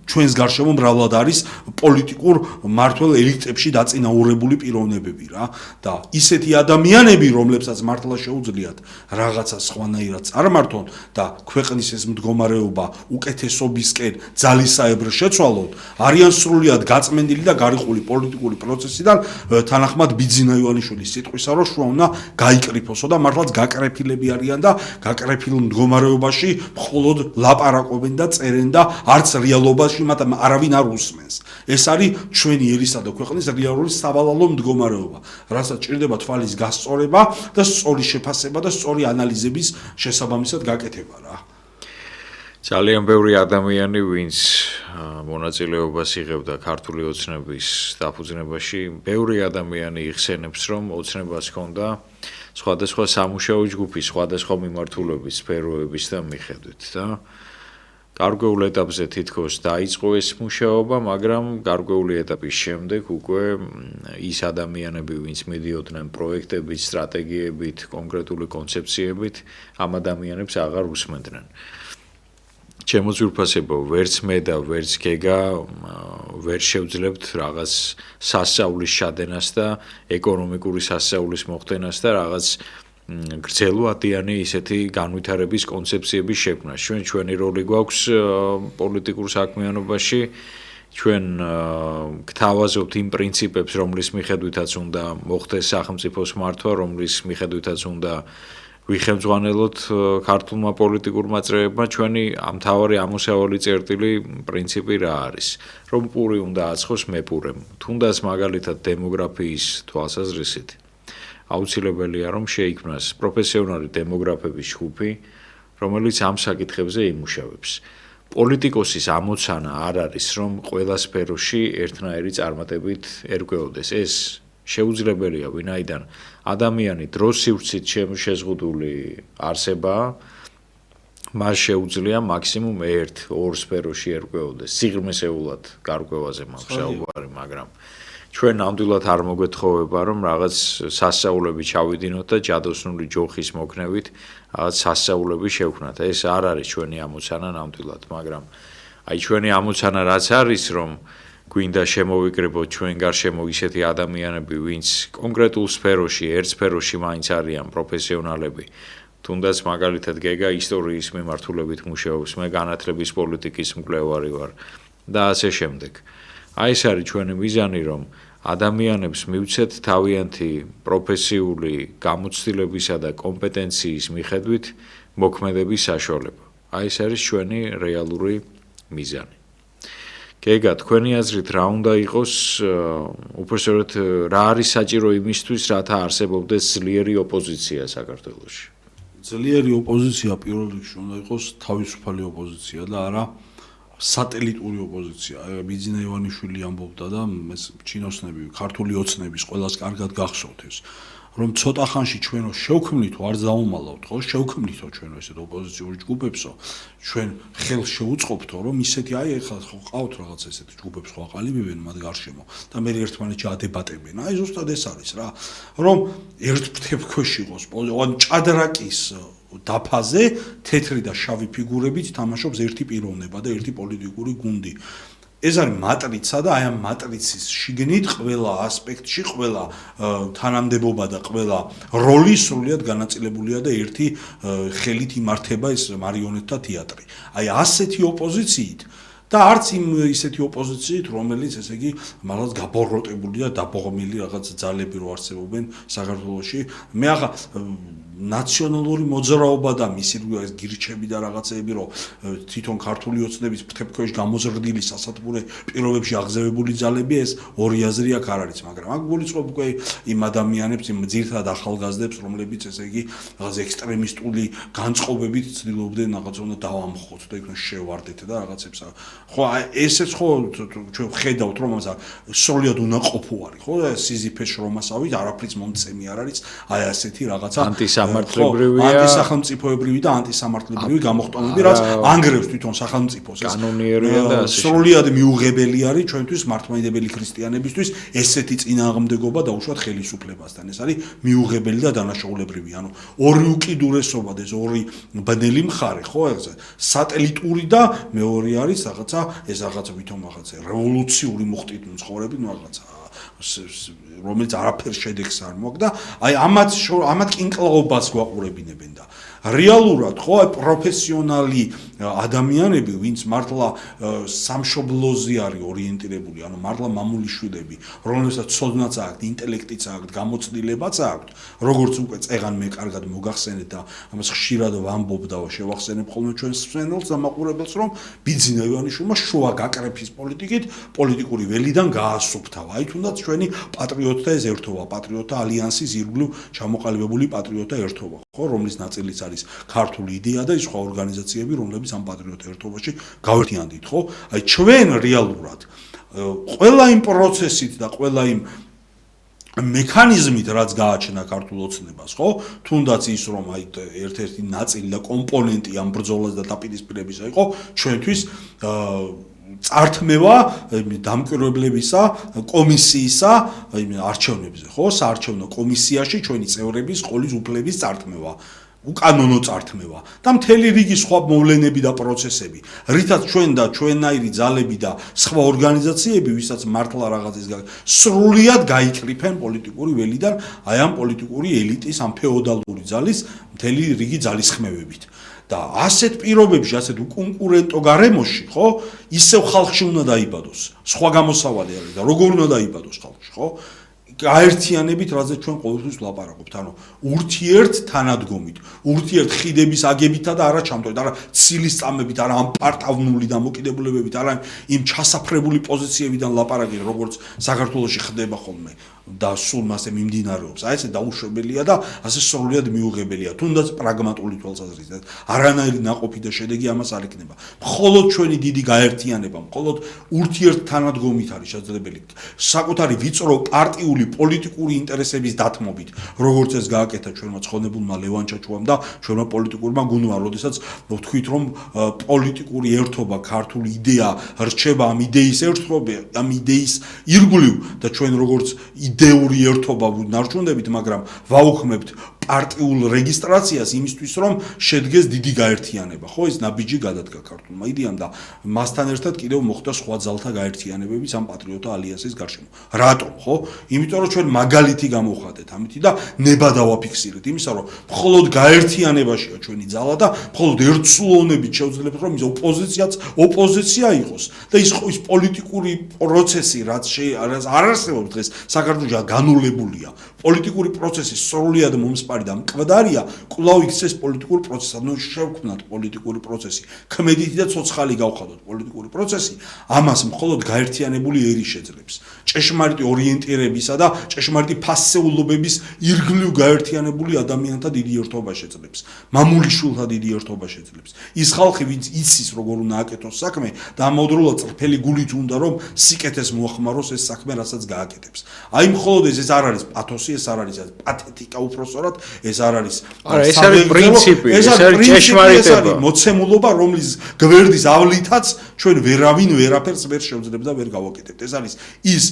ჩვენს გარშემო მრავლად არის პოლიტიკურ მმართველ ელიტებში დაწინაურებული პიროვნებები რა და ისეთი ადამიანები, რომლებსაც მართლა შეუძლიათ რაღაცა სხვანაირად წარმართონ და ქვეყნის ეს მდგომარეობა უკეთესობისკენ ძალისაებრ შეცვალონ, არიან სრულიად გაწმენდილი და გარიყული პოლიტიკური პროცესიდან თანახმად ბიძინა ივანიშვილის სიტყვისა, რომ შუა უნდა გაიკრიფოსო და მართლაც გაკრეფილები არიან და გაკრეფილ მდგომარეობაში მხოლოდ ლაპარაკობენ და წერენ და არც რეალობაში მაგრამ არავინ არ უსმენს. ეს არის ჩვენი ერისა და ქვეყნის რეალური სავალალო მდგომარეობა, რასაც ჭირდება თვალის გასწორება და სწორი შეფასება და სწორი ანალიზების შესაბამისად გაკეთება რა. ძალიან ბევრი ადამიანი, ვინც მონაწილეობას იღებდა ქართული ოცნების დაფუძნებაში, ბევრი ადამიანი იხსენებს, რომ ოცნებას ჰქონდა სხვადასხვა სამუშაო ჯგუფი, სხვადასხვა მიმართულების, სფეროების და მიხედვით და გარკვეულ ეტაპზე თითქოს დაიწყო ეს მუშაობა, მაგრამ გარკვეული ეტაპის შემდეგ უკვე ის ადამიანები, ვინც მიდიოდნენ პროექტებით, სტრატეგიებით, კონკრეტული კონცეფციებით, ამ ადამიანებს აღარ უსმენდნენ. ჩემო ძვირფასებო, ვერც მე და ვერც გეგა ვერ შევძლებთ რაღაც სასწაულის შადენას და ეკონომიკური სასწაულის მოხდენას და რაღაც გრძელვადიანი ისეთი განვითარების კონცეფციების შექმნას. ჩვენი როლი გვაქვს პოლიტიკურ საქმიანობაში, ჩვენ გთავაზობთ იმ პრინციპებს, რომლის მიხედვითაც უნდა მოხდეს სახელმწიფოს მართვა, რომლის მიხედვითაც უნდა ვიხელმძღვანელოთ ქართულმა პოლიტიკურმა წრეებმა, ჩვენი მთავარი ამოსავალი წერტილი პრინციპი რა არის? რომ პური უნდა აცხოს მეპურემ, თუნდაც მაგალითად დემოგრაფიის თვალსაზრისით. აუცილებელია რომ შეიქმნას პროფესიონალი დემოგრაფების ჯგუფი, რომელიც ამ საკითხებზე იმუშავებს. პოლიტიკოსის ამოცანა არ არის, რომ ყველა სფეროში ერთნაირი წარმატებით ერკვეოდეს. ეს შეუძლებელია, ვინაიდან ადამიანი დროს სივრცით შეზღუდული არსებაა, მას შეუძლია მაქსიმუმ 1-2 სფეროში ერკვეოდეს. სიღრმისეულად გარკვევაზე მაქვს საუბარი, მაგრამ ჩვენ ნამდვილად არ მოგვეთხოვება, რომ რაღაც სასწაულები ჩავიდინოთ და ჯადოსნური ჯოხის მოქნევით რაღაც სასწაულები შევქმნათ. ეს არ არის ჩვენი ამოცანა ნამდვილად, მაგრამ აი ჩვენი ამოცანა რაც არის, რომ გვინდა შემოვიკრიბოთ ჩვენ გარშემო ისეთი ადამიანები, ვინც კონკრეტულ სფეროში, ერთ სფეროში მაინც არიან პროფესიონალები. თუნდაც მაგალითად გეგა ისტორიის მიმართულებით მუშაობს, მე განათლების პოლიტიკის მკვლევარი ვარ და ასე შემდეგ. აი ეს არის ჩვენი მიზანი, რომ ადამიანებს მივცეთ თავიანთი პროფესიული გამოცდილებისა და კომპეტენციის მიხედვით მოქმედების საშუალება. აი ეს არის ჩვენი რეალური მიზანი. გეგა, თქვენი აზრით რა უნდა იყოს, უпроსტოდ რა არის საჭირო იმისთვის, რათა არსებობდეს ძლიერი ოპოზიცია საქართველოში? ძლიერი ოპოზიცია პირველ რიგში უნდა იყოს თავისუფალი ოპოზიცია და არა სატელიტური ოპოზიცია. ბიძინა ივანიშვილი ამბობდა და ეს ჩინოსნები, ქართული ოცნების ყველას კარგად გახსოვთ ეს. რომ ცოტა ხანში ჩვენო შევქმნითო, არ დაუმალავთ, ხო? შევქმნითო ჩვენო ესეთ ოპოზიციური ჯგუფებსო, ჩვენ ხელს შევუწყობთო, რომ ისეთი აი ეხლა ხო ყავთ რაღაც ესეთი ჯგუფებს ხო აყალიბებენ მათ გარშემო და მე ერთმანეთში ადებატებენ. აი ზუსტად ეს არის რა, რომ ერთ ფრთებში იყოს, ან ჭადრაკის დაფაზე თეთრი და შავი ფიგურებით თამაშობს ერთი პიროვნება და ერთი პოლიტიკური გუნდი. ეს არის მატრიცა და აი ამ მატრიცის შიგნით ყველა ასპექტში, ყველა თანამდებობა და ყველა როლი სრულიად განაწილებულია და ერთი ხელით იმართება ეს მარიონეტთა თეატრი. აი ასეთი ოპოზიციით და არც იმ ისეთი ოპოზიციით, რომელიც ესე იგი მართლაც გაბოროტებული და დაბოღმილი რაღაც ძალები რო არსებობენ საქართველოში. მე ახლა ნაციონალური მოძრაობა და მისი გირჩები და რაღაცეები რომ თვითონ ქართული ოცნების ფრთებში გამოზრდილი სასათბურე პირობებში აღზევებული ძალები ეს ორი აზრი აქ არ არის, მაგრამ აქ გულისხმობ უკვე იმ ადამიანებს, იმ ძირითადად ახალგაზრდებს, რომლებიც ესე იგი რაღაც ექსტრემისტული განწყობებით ცდილობდნენ რაღაც უნდა დავამხოთ და იქნებ შევარდეთ და რაღაცებს. ხო, ესეც ხო ჩვენ ხედავთ რომ ამას სრულად უნაყოფო არის, ხო? სიზიფეს შრომასავით არაფრის მომცემი არ არის, აი ასეთი რაღაცა ანტისამართლებრივია, ანტისახელმწიფოებრივი და ანტისამართლებრივი გამოხტომები, რაც ანგრევს თვითონ სახელმწიფოს. კანონიერია და ასე. სრულად მიუღებელი არის ჩვენთვის მართლმადიდებელი ქრისტიანებისთვის ესეთი წინააღმდეგობა და უშუალოდ ხელისუფლებასთან. ეს არის მიუღებელი და დანაშაულებრივი. ანუ ორი უკიდურესობა და ეს ორი ბნელი მხარე, ხო, ეგ სატელიტური და მეორე არის რაღაცა ეს რაღაცა ვითომ რაღაცა რევოლუციური მუხტით მცხოვრები რაღაცა რომელიც არაფერ შედეგს არ მოაქვს და აი ამათ კინკლაობას გვაყურებინებენ და რეალურად ხო პროფესიონალი ადამიანები ვინც მართლა სამშობლოზე არის ორიენტირებული ანუ მართლა მამულიშვილები რომელსაც ცოდნაც აქვთ ინტელექტიც აქვთ გამოცდილებაც აქვთ როგორც უკვე წეგან მე კარგად მოგახსენეთ და ამას ხშირად ვამბობ და შევახსენებ ხოლმე ჩვენს მსმენელს და მაყურებელს რომ ბიძინა ივანიშვილმა შუა გაკრეფის პოლიტიკით პოლიტიკური ველიდან გაასუფთავა აი თუნდაც ჩვენი პატრიოტთა ეს ერთობა პატრიოტთა ალიანსის ირგვლივ ჩამოყალიბებული პატრიოტთა ერთობა ხო რომლის ნაწილიც არის ქართული იდეა და ის სხვა ორგანიზაციები რომლებიც ამ პატრიოტთა ერთობაში გავერთიანდით ხო აი ჩვენ რეალურად ყველა იმ პროცესით და ყველა იმ მექანიზმით რაც გააჩნდა ქართულ ოცნებას ხო თუნდაც ის რომ აი ერთ-ერთი ნაწილი და კომპონენტი ამ ბრძოლას და დაპირისპირებისა იყო ჩვენთვის წართმევა დამკვირვებლებისა კომისიისა არჩევნებზე ხო საარჩევნო კომისიაში ჩვენი წევრების ყოლის უფლების წართმევა უკანონო წართმევა და მთელი რიგი სხვა მოვლენები და პროცესები, რითაც ჩვენ და ჩვენნაირი ძალები და სხვა ორგანიზაციები, ვისაც მართლა რაღაცის სრულიად გაიკრიფენ პოლიტიკური ველიდან, აი ამ პოლიტიკური ელიტის, ამ ფეოდალური ძალის მთელი რიგი ძალისხმევებით. და ასეთ პირობებში, ასეთ უკონკურენტო გარემოში, ხო, ისევ ხალხში უნდა დაიბადოს. სხვა გამოსავალი არის და როგორ უნდა დაიბადოს ხალხში, ხო? გაერთიანებით, რაზეც ჩვენ ყოველთვის ვლაპარაკობთ, ანუ ურთიერთ თანადგომით, ურთიერთ ხიდების აგებითა და არა ჩამტვერით, არა ცილის წამებით, არა ამ პარტავნული დამოკიდებულებებით, არა იმ ჩასაფრებული პოზიციებიდან ლაპარაკი, როგორც საქართველოში ხდება ხოლმე და სულ მასე მიმდინარეობს. აი ესე დაუშვებელია და ასე სრულიად მიუღებელია, თუნდაც პრაგმატული თვალსაზრისით. არანაირი ნაყოფი და შედეგი ამას არ იქნება. მხოლოდ ჩვენი დიდი გაერთიანება, მხოლოდ ურთიერთ თანადგომით არის შესაძლებელი. საკუთარი ვიწრო პარტიული პოლიტიკური ინტერესების დათმობით, როგორც ეს გააკეთა ჩვენმა ცხონებულმა ლევან ჩაჩუამ და ჩვენმა პოლიტიკურმა გუნდმა, როდესაც ვთქვით, რომ პოლიტიკური ერთობა, ქართული იდეა რჩება ამ იდეის ერთობა, ამ იდეის ირგვლივ და ჩვენ როგორც იდეური ერთობა ვნარჩუნდებით, მაგრამ ვაუქმებთ პარტიულ რეგისტრაციას იმისთვის, რომ შედგეს დიდი გაერთიანება. ხო, ეს ნაბიჯი გადადგა ქართულმა იდეამ და მასთან ერთად კიდევ მოხდა სხვა ძალთა გაერთიანებებიც ამ პატრიოტთა ალიანსის გარშემო. რატომ, ხო? იმიტომ რომ ჩვენ მაგალითი გამოვხატეთ ამითი და ნება დავაფიქსირეთ იმისა, რომ მხოლოდ გაერთიანებაშია ჩვენი ძალა და მხოლოდ ერთსულოვნებით შევძლებთ, რომ ის ოპოზიცია იყოს და ის პოლიტიკური პროცესი, რაც არ არსებობს დღეს საქართველოში განულებულია. პოლიტიკური პროცესი სრულიად მომსპარი და მკვდარია, კვლავ იქცეს პოლიტიკურ პროცესად. ნუ შევქმნათ პოლიტიკური პროცესი, ქმედითი და ცოცხალი გავხადოთ პოლიტიკური პროცესი, ამას მხოლოდ გაერთიანებული ერი შეძლებს. ჭეშმარიტი ორიენტირებისა და ჭეშმარიტი ფასეულობების ირგვლივ გაერთიანებული ადამიანთა დიდი ერთობა შეძლებს. მამული შვილთა დიდი ერთობა შეძლებს. ის ხალხი, ვინც იცის როგორ უნდა აკეთოს საქმე და ამავდროულად წრფელი გულით უნდა რომ სიკეთეს მოახმაროს ეს საქმე, რასაც გააკეთებს. აი მხოლოდ ეს არ არის პათოსი, ეს არ არის პათეტიკა უბრალოდ, ეს არ არის ეს არის პრინციპი, ეს არის ჭეშმარიტება, მოცემულობა, რომლის გვერდის ავლითაც ჩვენ ვერავინ ვერაფერს ვერ შევძლებთ და ვერ გავაკეთებთ. ეს არის ის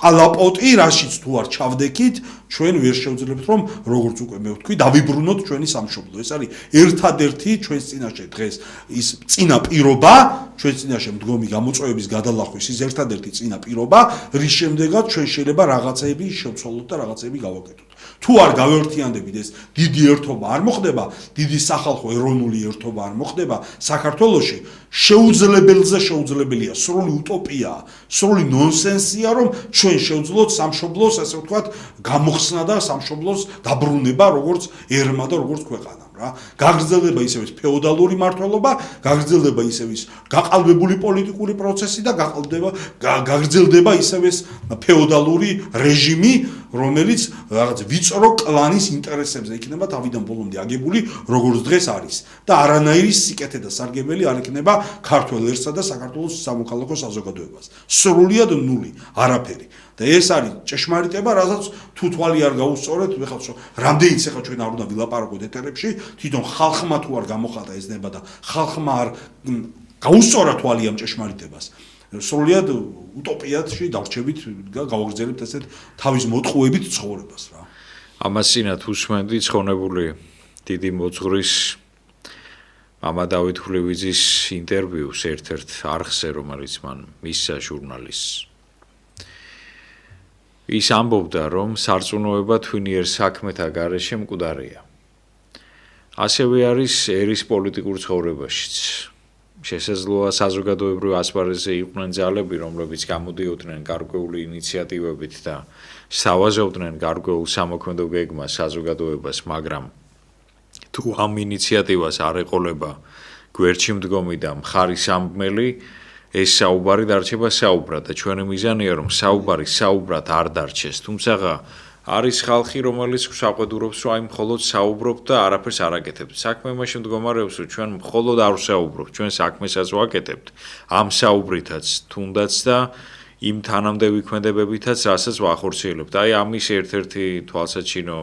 ყალაპოტი, რაშიც თუ არ ჩავდექით, ჩვენ ვერ შევძლებთ, რომ როგორც უკვე მე ვთქვი, დავიბრუნოთ ჩვენი სამშობლო. ეს არის ერთადერთი ჩვენს წინაშე დღეს ის წინა პირობა, ჩვენს წინაშე მდგომი გამოწვევების გადალახვის ის ერთადერთი წინა პირობა, რის შემდეგაც ჩვენ შეიძლება რაღაცეები შევცვალოთ და რაღაცეები გავაკეთოთ. თუ არ გავერთიანდებით, ეს დიდი ერთობა არ მოხდება, დიდი სახალხო ეროვნული ერთობა არ მოხდება საქართველოში, შეუძლებელზე შეუძლებელია, სრული утоპიაა, სრული ნონსენსია, რომ ჩვენ შევძლოთ სამშობლოს, ასე ვთქვათ, გამოხსნა და სამშობლოს დაბრუნება, როგორც ერმა და როგორც ქვეყანამ. გაგრძელდება ისევ ის ფეოდალური მართლობა, გაგრძელდება ისევ ის გაყალბებული პოლიტიკური პროცესი და გაგრძელდება ისევ ეს ფეოდალური რეჟიმი, რომელიც რაღაც ვიწრო კლანის ინტერესებზე იქნება თავიდან ბოლომდე აგებული, როგორც დღეს არის. და არანაირი სიკეთე და სარგებელი არ იქნება ქართველ ერსა და საქართველოს სამოქალაქო საზოგადოებას. სრულიად ნული, არაფერი. და ეს არის ჭეშმარიტება, რასაც თუ თვალი არ გაუსწორეთ, ვეხავთ, რამდენიც ახლა ჩვენ არ უნდა ვილაპარაკოთ ეთერებში, თვითონ ხალხმა თუ არ გამოხატა ეს ნება და ხალხმა არ გაუსწორა თვალი ამ ჭეშმარიტებას. სრულიად утоპიათში დავრჩებით და გავაგრძელებთ ესეთ თავის მოტყუებით ცხოვრებას რა. ამასინათ უსმენდი ცხონებული დიდი მოძღვრის მამა დავით ხულივიძის ინტერვიუს ერთ-ერთ არხზე, რომელიც მან მისცა ჟურნალისტს. ის ამბობდა, რომ სარწმუნოება თვინიერ საქმეთა გარეშე მკვდარია. ასევე არის ერის პოლიტიკურ ცხოვრებაშიც. შესაძლოა საზოგადოებრივ ასპარეზზე იყვნენ ძალები, რომლებიც გამოდიოდნენ გარკვეული ინიციატივებით და სთავაზობდნენ გარკვეულ სამოქმედო გეგმას საზოგადოებას, მაგრამ თუ ამ ინიციატივას არ ეყოლება გვერდში მდგომი და მხარის ამბმელი, ეს საუბარი დარჩება საუბრად და ჩვენი მიზანია, რომ საუბარი საუბრად არ დარჩეს, თუმცა არის ხალხი, რომელიც საყვედურობს, რომ აი მხოლოდ საუბრობთ და არაფერს არ აკეთებთ. საქმე იმაში მდგომარეობს, რომ ჩვენ მხოლოდ არ ვსაუბრობთ, ჩვენ საქმესაც ვაკეთებთ. ამ საუბრითაც თუნდაც და იმ თანამდები ქმედებებითაც, რასაც ვახორციელებთ. აი ამის ერთ-ერთი თვალსაჩინო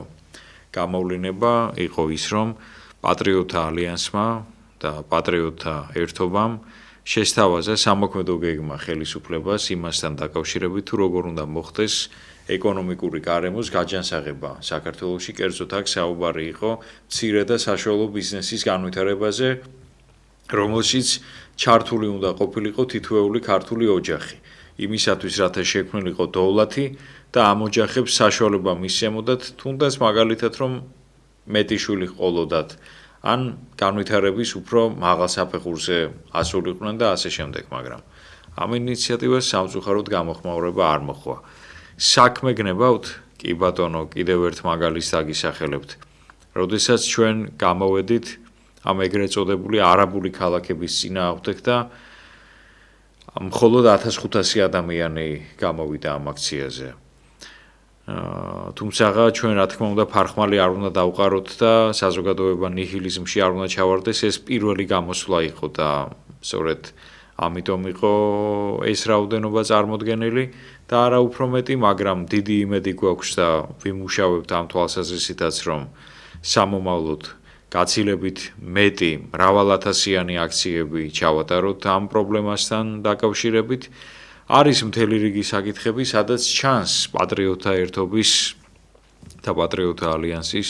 გამოვლინება იყო ის, რომ პატრიოტთა ალიანსმა და პატრიოტთა ერთობამ შესთავაზა სამოქმედო გეგმა ხელისუფლებას იმასთან დაკავშირებით, თუ როგორ უნდა მოხდეს ეკონომიკური გარემოს გაჯანსაღება საქართველოში, კერძოდ აქ საუბარი იყო მცირე და საშუალო ბიზნესის განვითარებაზე, რომელშიც ჩართული უნდა ყოფილიყო თითოეული ქართული ოჯახი, იმისათვის, რათა შექმნილიყო დოვლათი და ამ ოჯახებს საშუალება მისცემოდათ, თუნდაც მაგალითად, რომ მეტი შვილი ჰყოლოდათ, ან განვითარების უფრო მაღალ საფეხურზე ასულიყვნენ და ასე შემდეგ, მაგრამ ამ ინიციატივას სამწუხაროდ გამოხმაურება არ მოხდა. საქმე გნებავთ? კი ბატონო, კიდევ ერთ მაგალითს დაგისახელებთ. როდესაც ჩვენ გამოვედით ამ ეგრეთ წოდებული არაბული ქალაქების წინააღმდეგ და მხოლოდ 1500 ადამიანი გამოვიდა ამ აქციაზე. თუმცა ჩვენ რა თქმა უნდა ფარხმალი არ უნდა დავყაროთ და საზოგადოება ნიჰილიზმში არ უნდა ჩავარდეს, ეს პირველი გამოსვლა იყო და სწორედ ამიტომ იყო ეს რაოდენობა წარმოდგენილი და არა უფრო მეტი, მაგრამ დიდი იმედი გვაქვს და ვიმუშავებთ ამ თვალსაზრისითაც, რომ სამომავლოდ გაცილებით მეტი მრავალათასიანი აქციები ჩავატაროთ ამ პრობლემასთან დაკავშირებით. არის მთელი რიგი საკითხები, სადაც ჩანს პატრიოტთა ერთობის და პატრიოტთა ალიანსის,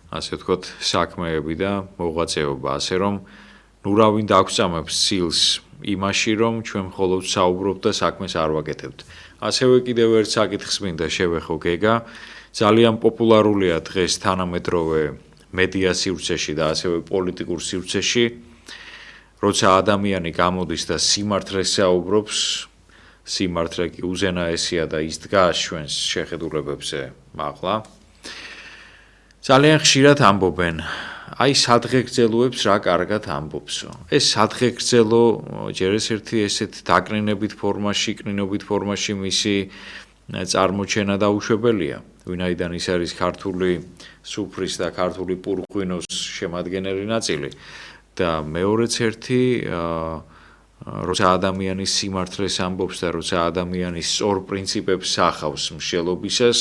ასე ვთქვათ, საქმეები და მოღვაწეობა, ასე რომ ნუ ვინ დაგწამებს სილს იმაში, რომ ჩვენ მხოლოდ საუბრობთ და საქმეს არ ვაკეთებთ. ასევე კიდევ ერთ საკითხს მინდა შევეხო გეგა, ძალიან პოპულარულია დღეს თანამედროვე მედია სივრცეში და ასევე პოლიტიკურ სივრცეში, როცა ადამიანი გამოდის და სიმართლეს საუბრობს, სიმართლე კი უზენაესია და ის დგას ჩვენს შეხედულებებზე მაღლა. ძალიან ხშირად ამბობენ, აი სადღეგრძელოებს რა კარგად ამბობსო. ეს სადღეგრძელო ჯერ ერთ-ერთი ესეთ დაკნინებით ფორმაში, კნინობით ფორმაში მისი წარმოჩენა დაუშვებელია. ვინაიდან ის არის ქართული სუფრის და ქართული პურღვინოს შემადგენელი ნაწილი და მეორეც ერთი როცა ადამიანის სიმართლეს ამბობს და როცა ადამიანის სწორ პრინციპებს ახავს მსჯელობისას,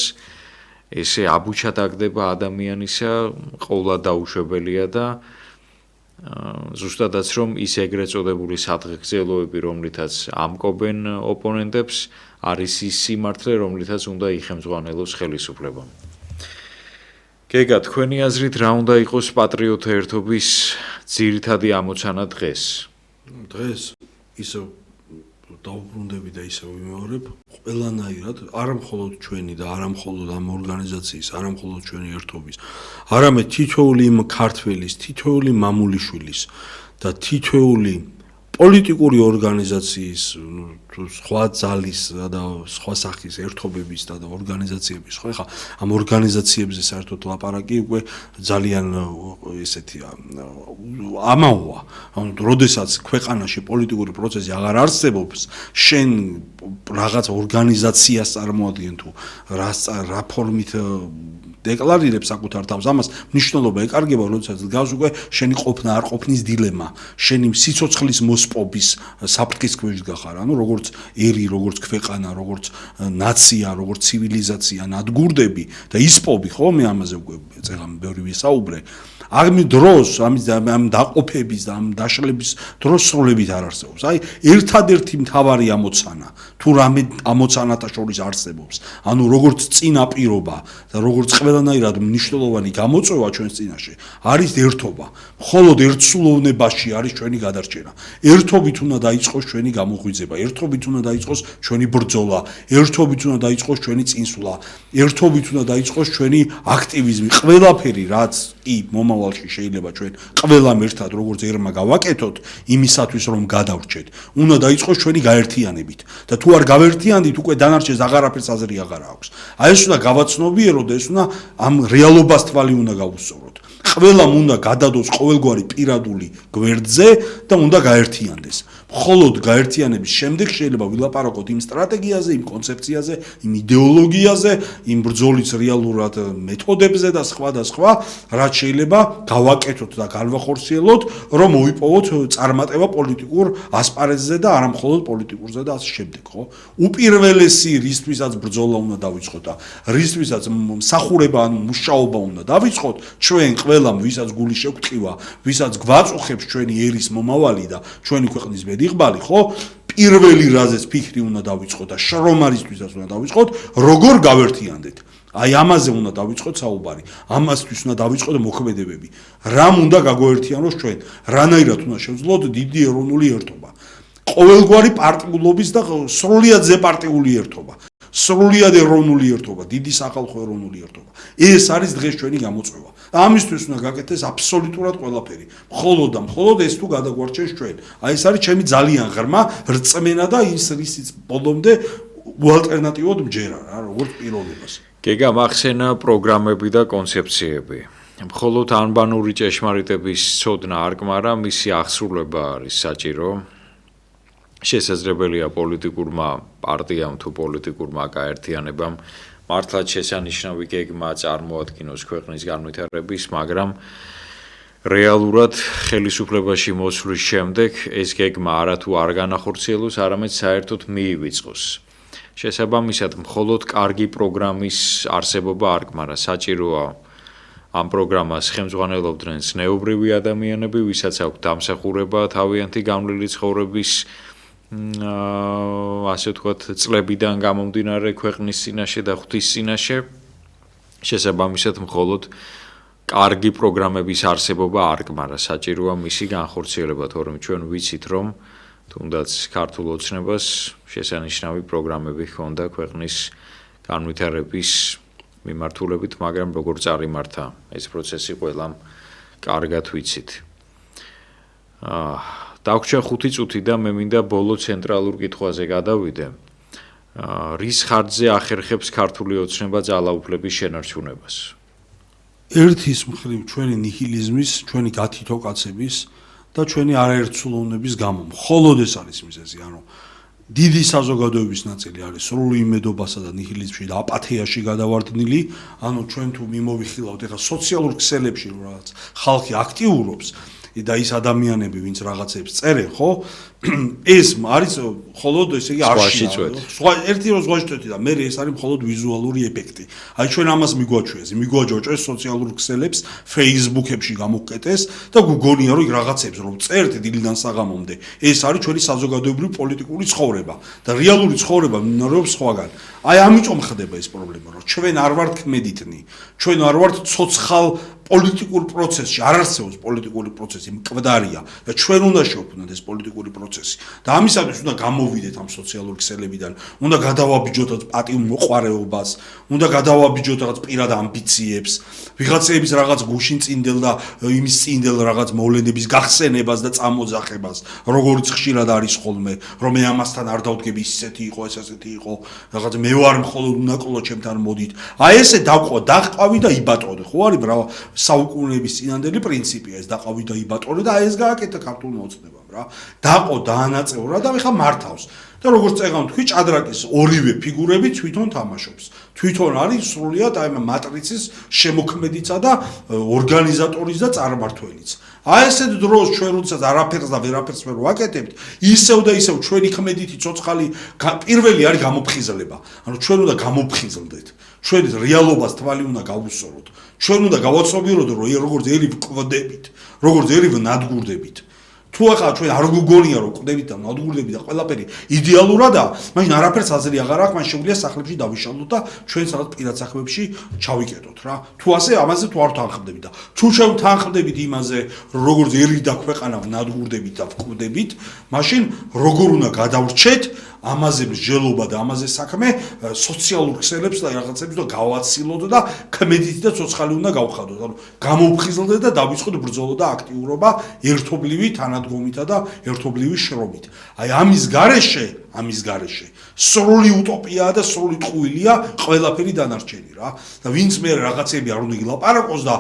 ესე აბუჩადაგდება ადამიანისა ყოლა დაუშვებელია და ზუსტადაც რომ ის ეგრეთ წოდებული სადღეგრძელოები, რომლითაც ამკობენ ოპონენტებს, არის ის სიმართლე, რომლითაც უნდა იხემძღვანელოს ხელისუფლებამ. გეგა, თქვენი აზრით რა უნდა იყოს პატრიოტთა ერთობის ძირითადი ამოცანა დღეს? დღეს ისევ დაუბრუნდები და ისევ ვიმეორებ, ყველანაირად, არა მხოლოდ ჩვენი და არა მხოლოდ ამ ორგანიზაციის, არა მხოლოდ ჩვენი ერთობის, არამედ თითოეული იმ ქართველის, თითოეული მამულიშვილის და თითოეული პოლიტიკური ორგანიზაციის, სხვა ძალის და სხვა სახის ერთობების და ორგანიზაციების, ხო, ეხლა ამ ორგანიზაციებზე საერთოდ ლაპარაკი უკვე ძალიან ესეთია ამაოა. როდესაც ქვეყანაში პოლიტიკური პროცესი აღარ არსებობს, შენ რაღაც ორგანიზაციას წარმოადგენ თუ რა ფორმით დეკლარირებს საკუთარ თავს, ამას მნიშვნელობა ეკარგება, როდესაც დგას უკვე შენი ყოფნა არ ყოფნის დილემა, შენი სიცოცხლის მოსპობის საფრთხის ქვეშ გახარ, ანუ როგორც ერი, როგორც ქვეყანა, როგორც ნაცია, როგორც ცივილიზაცია, ნადგურდები და ისპობი, ხო, მე ამაზე უკვე წეგან ბევრი ვისაუბრე. ამ დროს, ამ დაყოფების და ამ დაშლების დროს სრულებით არ არსებობს. აი, ერთადერთი მთავარი ამოცანა, თუ რამე ამოცანათა შორის არსებობს, ანუ როგორც წინაპირობა და როგორც ყველანაირად მნიშვნელოვანი გამოწვევა ჩვენს წინაშე, არის ერთობა. მხოლოდ ერთსულოვნებაში არის ჩვენი გადარჩენა. ერთობით უნდა დაიწყოს ჩვენი გამოღვიძება, ერთობით უნდა დაიწყოს ჩვენი ბრძოლა, ერთობით უნდა დაიწყოს ჩვენი წინსვლა, ერთობით უნდა დაიწყოს ჩვენი აქტივიზმი, ყველაფერი, რაც კი მომავალში შეიძლება ჩვენ ყველამ ერთად როგორც ერმა გავაკეთოთ იმისათვის რომ გადავრჩეთ, უნდა დაიწყოს ჩვენი გაერთიანებით და თუ არ გავერთიანდით უკვე დანარჩენს აღარაფერს აზრი აღარ აქვს. აი ეს უნდა გავაცნობიეროთ და ეს უნდა ამ რეალობას თვალი უნდა გავუსწოროთ. ყველამ უნდა გადადოს ყოველგვარი პირადული გვერდზე და უნდა გაერთიანდეს. მხოლოდ გაერთიანების შემდეგ შეიძლება ვილაპარაკოთ იმ სტრატეგიაზე, იმ კონცეფციაზე, იმ იდეოლოგიაზე, იმ ბრძოლის რეალურად მეთოდებზე და სხვა და სხვა, რაც შეიძლება გავაკეთოთ და განვახორციელოთ, რომ მოიპოვოთ წარმატება პოლიტიკურ ასპარეზზე და არა მხოლოდ პოლიტიკურზე და ასე შემდეგ, ხო? უპირველესი რისთვისაც ბრძოლა უნდა დავიწყოთ და რისთვისაც მსახურება ან მუშაობა უნდა დავიწყოთ, ჩვენ ყველამ, ვისაც გული შეგვტყივა, ვისაც გვაწუხებს ჩვენი ერის მომავალი და ჩვენი ქვეყნის ბედიღბალი, ხო? პირველი რაზეც ფიქრი უნდა დავიწყოთ და შრომარისთვისაც უნდა დავიწყოთ, როგორ გავერთიანდეთ. აი ამაზე უნდა დავიწყოთ საუბარი. ამასთვის უნდა დავიწყოთ მოქმედებები. რამ უნდა გაგვერთიანოს ჩვენ? რანაირად უნდა შევძლოთ დიდი ეროვნული ერთობა. ყოველგვარი პარტიულობის და სრულიად ზეპარტიული ერთობა. სრულიად ეროვნული ერთობა, დიდი სახალხო ეროვნული ერთობა. ეს არის დღეს ჩვენი გამოწვევა. ამისთვის უნდა გაკეთდეს აბსოლუტურად ყველაფერი. მხოლოდ ეს თუ გადაგვარჩენს ჩვენ. აი ეს არის ჩემი ძალიან ღრმა რწმენა და ისიც ბოლომდე უალტერნატივოდ მჯერა რა, როგორც პიროვნებას. გეგა მახსენა პროგრამები და კონცეფციები. მხოლოდ ანბანური ჭეშმარიტების ცოდნა არ კმარა, მისი აღსრულება არის საჭირო. შესაძლებელია პოლიტიკურმა პარტიამ თუ პოლიტიკურმა გაერთიანებამ მართლაც შესანიშნავი გეგმა წარმოადგინოს ქვეყნის განვითარების, მაგრამ რეალურად ხელისუფლებაში მოსვლის შემდეგ ეს გეგმა არათუ არ განახორციელოს, არამედ საერთოდ მიივიწყოს. შესაბამისად, მხოლოდ კარგი პროგრამის არსებობა არ კმარა, საჭიროა ამ პროგრამას ხელმძღვანელობდნენ ზნეობრივი ადამიანები, ვისაც აქვთ დამსახურება თავიანთი გამლილი ცხოვრების ასე ვთქვათ, წლებიდან გამომდინარე ქვეყნის წინაშე და ღვთის წინაშე. შესაბამისად, მხოლოდ კარგი პროგრამების არსებობა არ კმარა, საჭიროა მისი განხორციელება, თორემ ჩვენ ვიცით, რომ თუნდაც ქართულ ოცნებას შესანიშნავი პროგრამები ჰქონდა ქვეყნის განვითარების მიმართულებით, მაგრამ როგორ წარიმართა ეს პროცესი ყველამ კარგად ვიცით. დაგვრჩა 5 წუთი და მე მინდა ბოლო ცენტრალურ კითხვაზე გადავიდე. რის ხარჯზე ახერხებს ქართული ოცნება ძალაუფლების შენარჩუნებას? ერთის მხრივ ჩვენი ნიჰილიზმის, ჩვენი გათითო-კაცების და ჩვენი არაერთსულოვნების გამო. მხოლოდ ეს არის მიზეზი, ანუ დიდი საზოგადოების ნაწილი არის სრული იმედობასა და ნიჰილიზმში და აპათიაში გადავარდნილი, ანუ ჩვენ თუ მიმოვიხილავთ ეხლა სოციალურ ქსელებში რომ რაღაც ხალხი აქტიურობს და ის ადამიანები, ვინც რაღაცებს წერენ, ხო? ეს არის მხოლოდ ესე იგი არშია. ერთი რო ზღვაში წვეთი და მე ეს არის მხოლოდ ვიზუალური ეფექტი. აი ჩვენ ამას მიგვაჯოჭეს სოციალურ ქსელებს, Facebook-ებში გამოგკეტეს და გგონია რომ რაღაცებს რომ წერთ დილიდან საღამომდე. ეს არის ჩვენი საზოგადოებრივი პოლიტიკური ცხოვრება და რეალური ცხოვრება მინარევს სხვაგან. აი ამიტომ ხდება ეს პრობლემა, რომ ჩვენ არ ვართ ქმედითნი, ჩვენ არ ვართ ცოცხალ პოლიტიკურ პროცესში, არ არსებობს პოლიტიკური პროცესი, მკვდარია და ჩვენ უნდა შევქმნათ ეს პოლიტიკური პროცესი. და ამისათვის უნდა გამოვიდეთ ამ სოციალურ ქსელებიდან, უნდა გადავაბიჯოთ პატივმოყვარეობას, უნდა გადავაბიჯოთ რაღაც პირად ამბიციებს, ვიღაცების რაღაც გუშინ წინდელ და იმის წინდელ რაღაც მოვლენების გახსენებას და წამოძახებას, როგორც ხშირად არის ხოლმე, რომ მე ამასთან არ დავდგები, ისეთი იყო, ესეთი იყო, რაღაც მე ვარ მხოლოდ უნაკლო ჩემთან მოდით. აი ესე დაყავი და იბატონე, ხო არის ბრავ საუკუნეების წინანდელი პრინციპია ეს დაყავი და იბატონე და ეს გააკეთა ქართულმა ოცნებამ რა. დაყო დაანაწევრა და ეხა მართავს. და როგორც წეგან თქვი, ჭადრაკის ორივე ფიგურები თვითონ თამაშობს. თვითონ არის სრულიად აი მატრიცის შემოქმედიცა და ორგანიზატორის და წარმმართველიც. აი ესეთ დროს ჩვენ როდესაც არაფერს და ვერაფერს ვერ ვაკეთებთ, ისევ და ისევ ჩვენი ქმედითი ცოცხალი პირველი არის გამოფხიზლება. ანუ ჩვენ უნდა გამოფხიზლდეთ. ჩვენ რეალობას თვალი უნდა გავუსწოროთ. ჩვენ უნდა გავაცნობიეროთ, რომ როგორც ერი ვკვდებით, როგორც ერი ვნადგურდებით. თუ ახლა ჩვენ არ გგონია რომ კვდებით და ვნადგურდებით და ყველაფერი იდეალურადაა, მაშინ არაფერს აზრი აღარ აქვს, მან შეგვიძლია სახლებში დავიშალოთ და ჩვენ სადღაც პირად სახლებში ჩავიკეტოთ რა. თუ ასე ამაზე თუ არ თანხმდებით და თუ ჩვენ თანხმდებით იმაზე, როგორც ერი და ქვეყანა ვნადგურდებით და ვკვდებით, მაშინ როგორ უნდა გადავრჩეთ ამაზე მსჯელობა და ამაზე საქმე სოციალურ ქსელებს და რაღაცებს და გავაცილოთ და ქმედით და ცოცხალი უნდა გავხადოთ. ანუ გამოვხიზლდეთ და დავიწყოთ ბრძოლა და აქტიურობა ერთობლივი თანადგომითა და ერთობლივი შრომით. აი ამის გარეშე სრული утоპიაა და სრული ტყუილია ყველაფერი დანარჩენი რა. და ვინც მე რაღაცები არ უნდა გილაპარაკოს და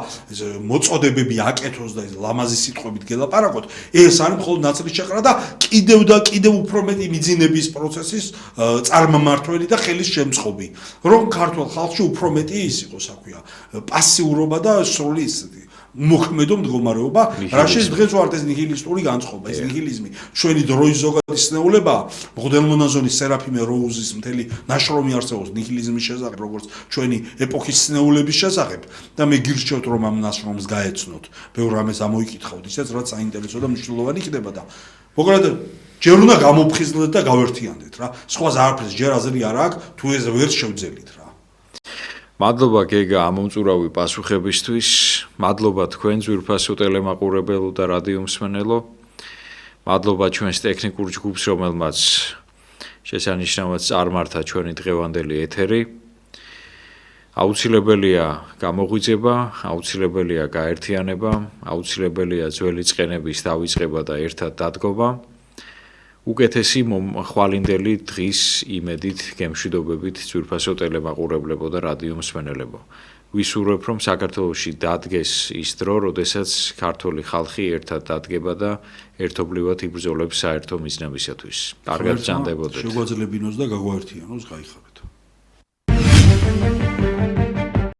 მოწოდებები აკეთოს და ლამაზი სიტყვებით გელაპარაკოთ, ეს არის მხოლოდ ნაწილი შეყრა და კიდევ უფრო მეტი მიძინების პროცესის წარმმართველი და ხელის შემწყობი. რომ ქართულ ხალხში უფრო მეტი ის იყოს, აქვია, პასიურობა და სრული მოქმედო მდგომარეობა, რაშიც დღეს ვართ ეს ნიჰილისტური განწყობა, ეს ნიჰილიზმი ჩვენი დროის ზოგადი ცნეულებაა. მღვდელმონაზონის სერაფიმე როუზის მთელი ნაშრომი არსებობს ნიჰილიზმის შესახებ, როგორც ჩვენი ეპოქის ცნეულების შესახებ და მე გირჩევთ რომ ამ ნაშრომს გაეცნოთ. ბევრ რამეს ამოიკითხავთ, ისეც რაც საინტერესო და მნიშვნელოვანი ხდება და მოკლედ ჯერ უნდა გამოფხიზლდეთ და გავერთიანდეთ რა. სხვას არაფერს ჯერ აზრი არ აქვს, თუ ეს ვერ შევძელით რა. მადლობა გეგა ამომწურავი პასუხებისთვის. მადლობა თქვენ ძვირფასო ტელემაყურებელო და რადიო მსმენელო. მადლობა ჩვენს ტექნიკურ ჯგუფს, რომელმაც შესანიშნავად წარმართა ჩვენი დღევანდელი ეთერი. აუცილებელია გამოღვიძება, აუცილებელია გაერთიანება, აუცილებელია ძველი წყენების დავიწყება და ერთად დადგომა. უკეთესი ხვალინდელი დღის იმედით, გემშვიდობებით ძვირფასო ტელემაყურებლებო და რადიო მსმენელებო. ვისურვებ, რომ საქართველოში დადგეს ის დრო, როდესაც ქართული ხალხი ერთად დადგება და ერთობლივად იბრძოლებს საერთო მიზნებისათვის. კარგად ბრძანდებოდეთ. შეგვაძლებინოს და გაგვაერთიანოს, გაიხარეთ.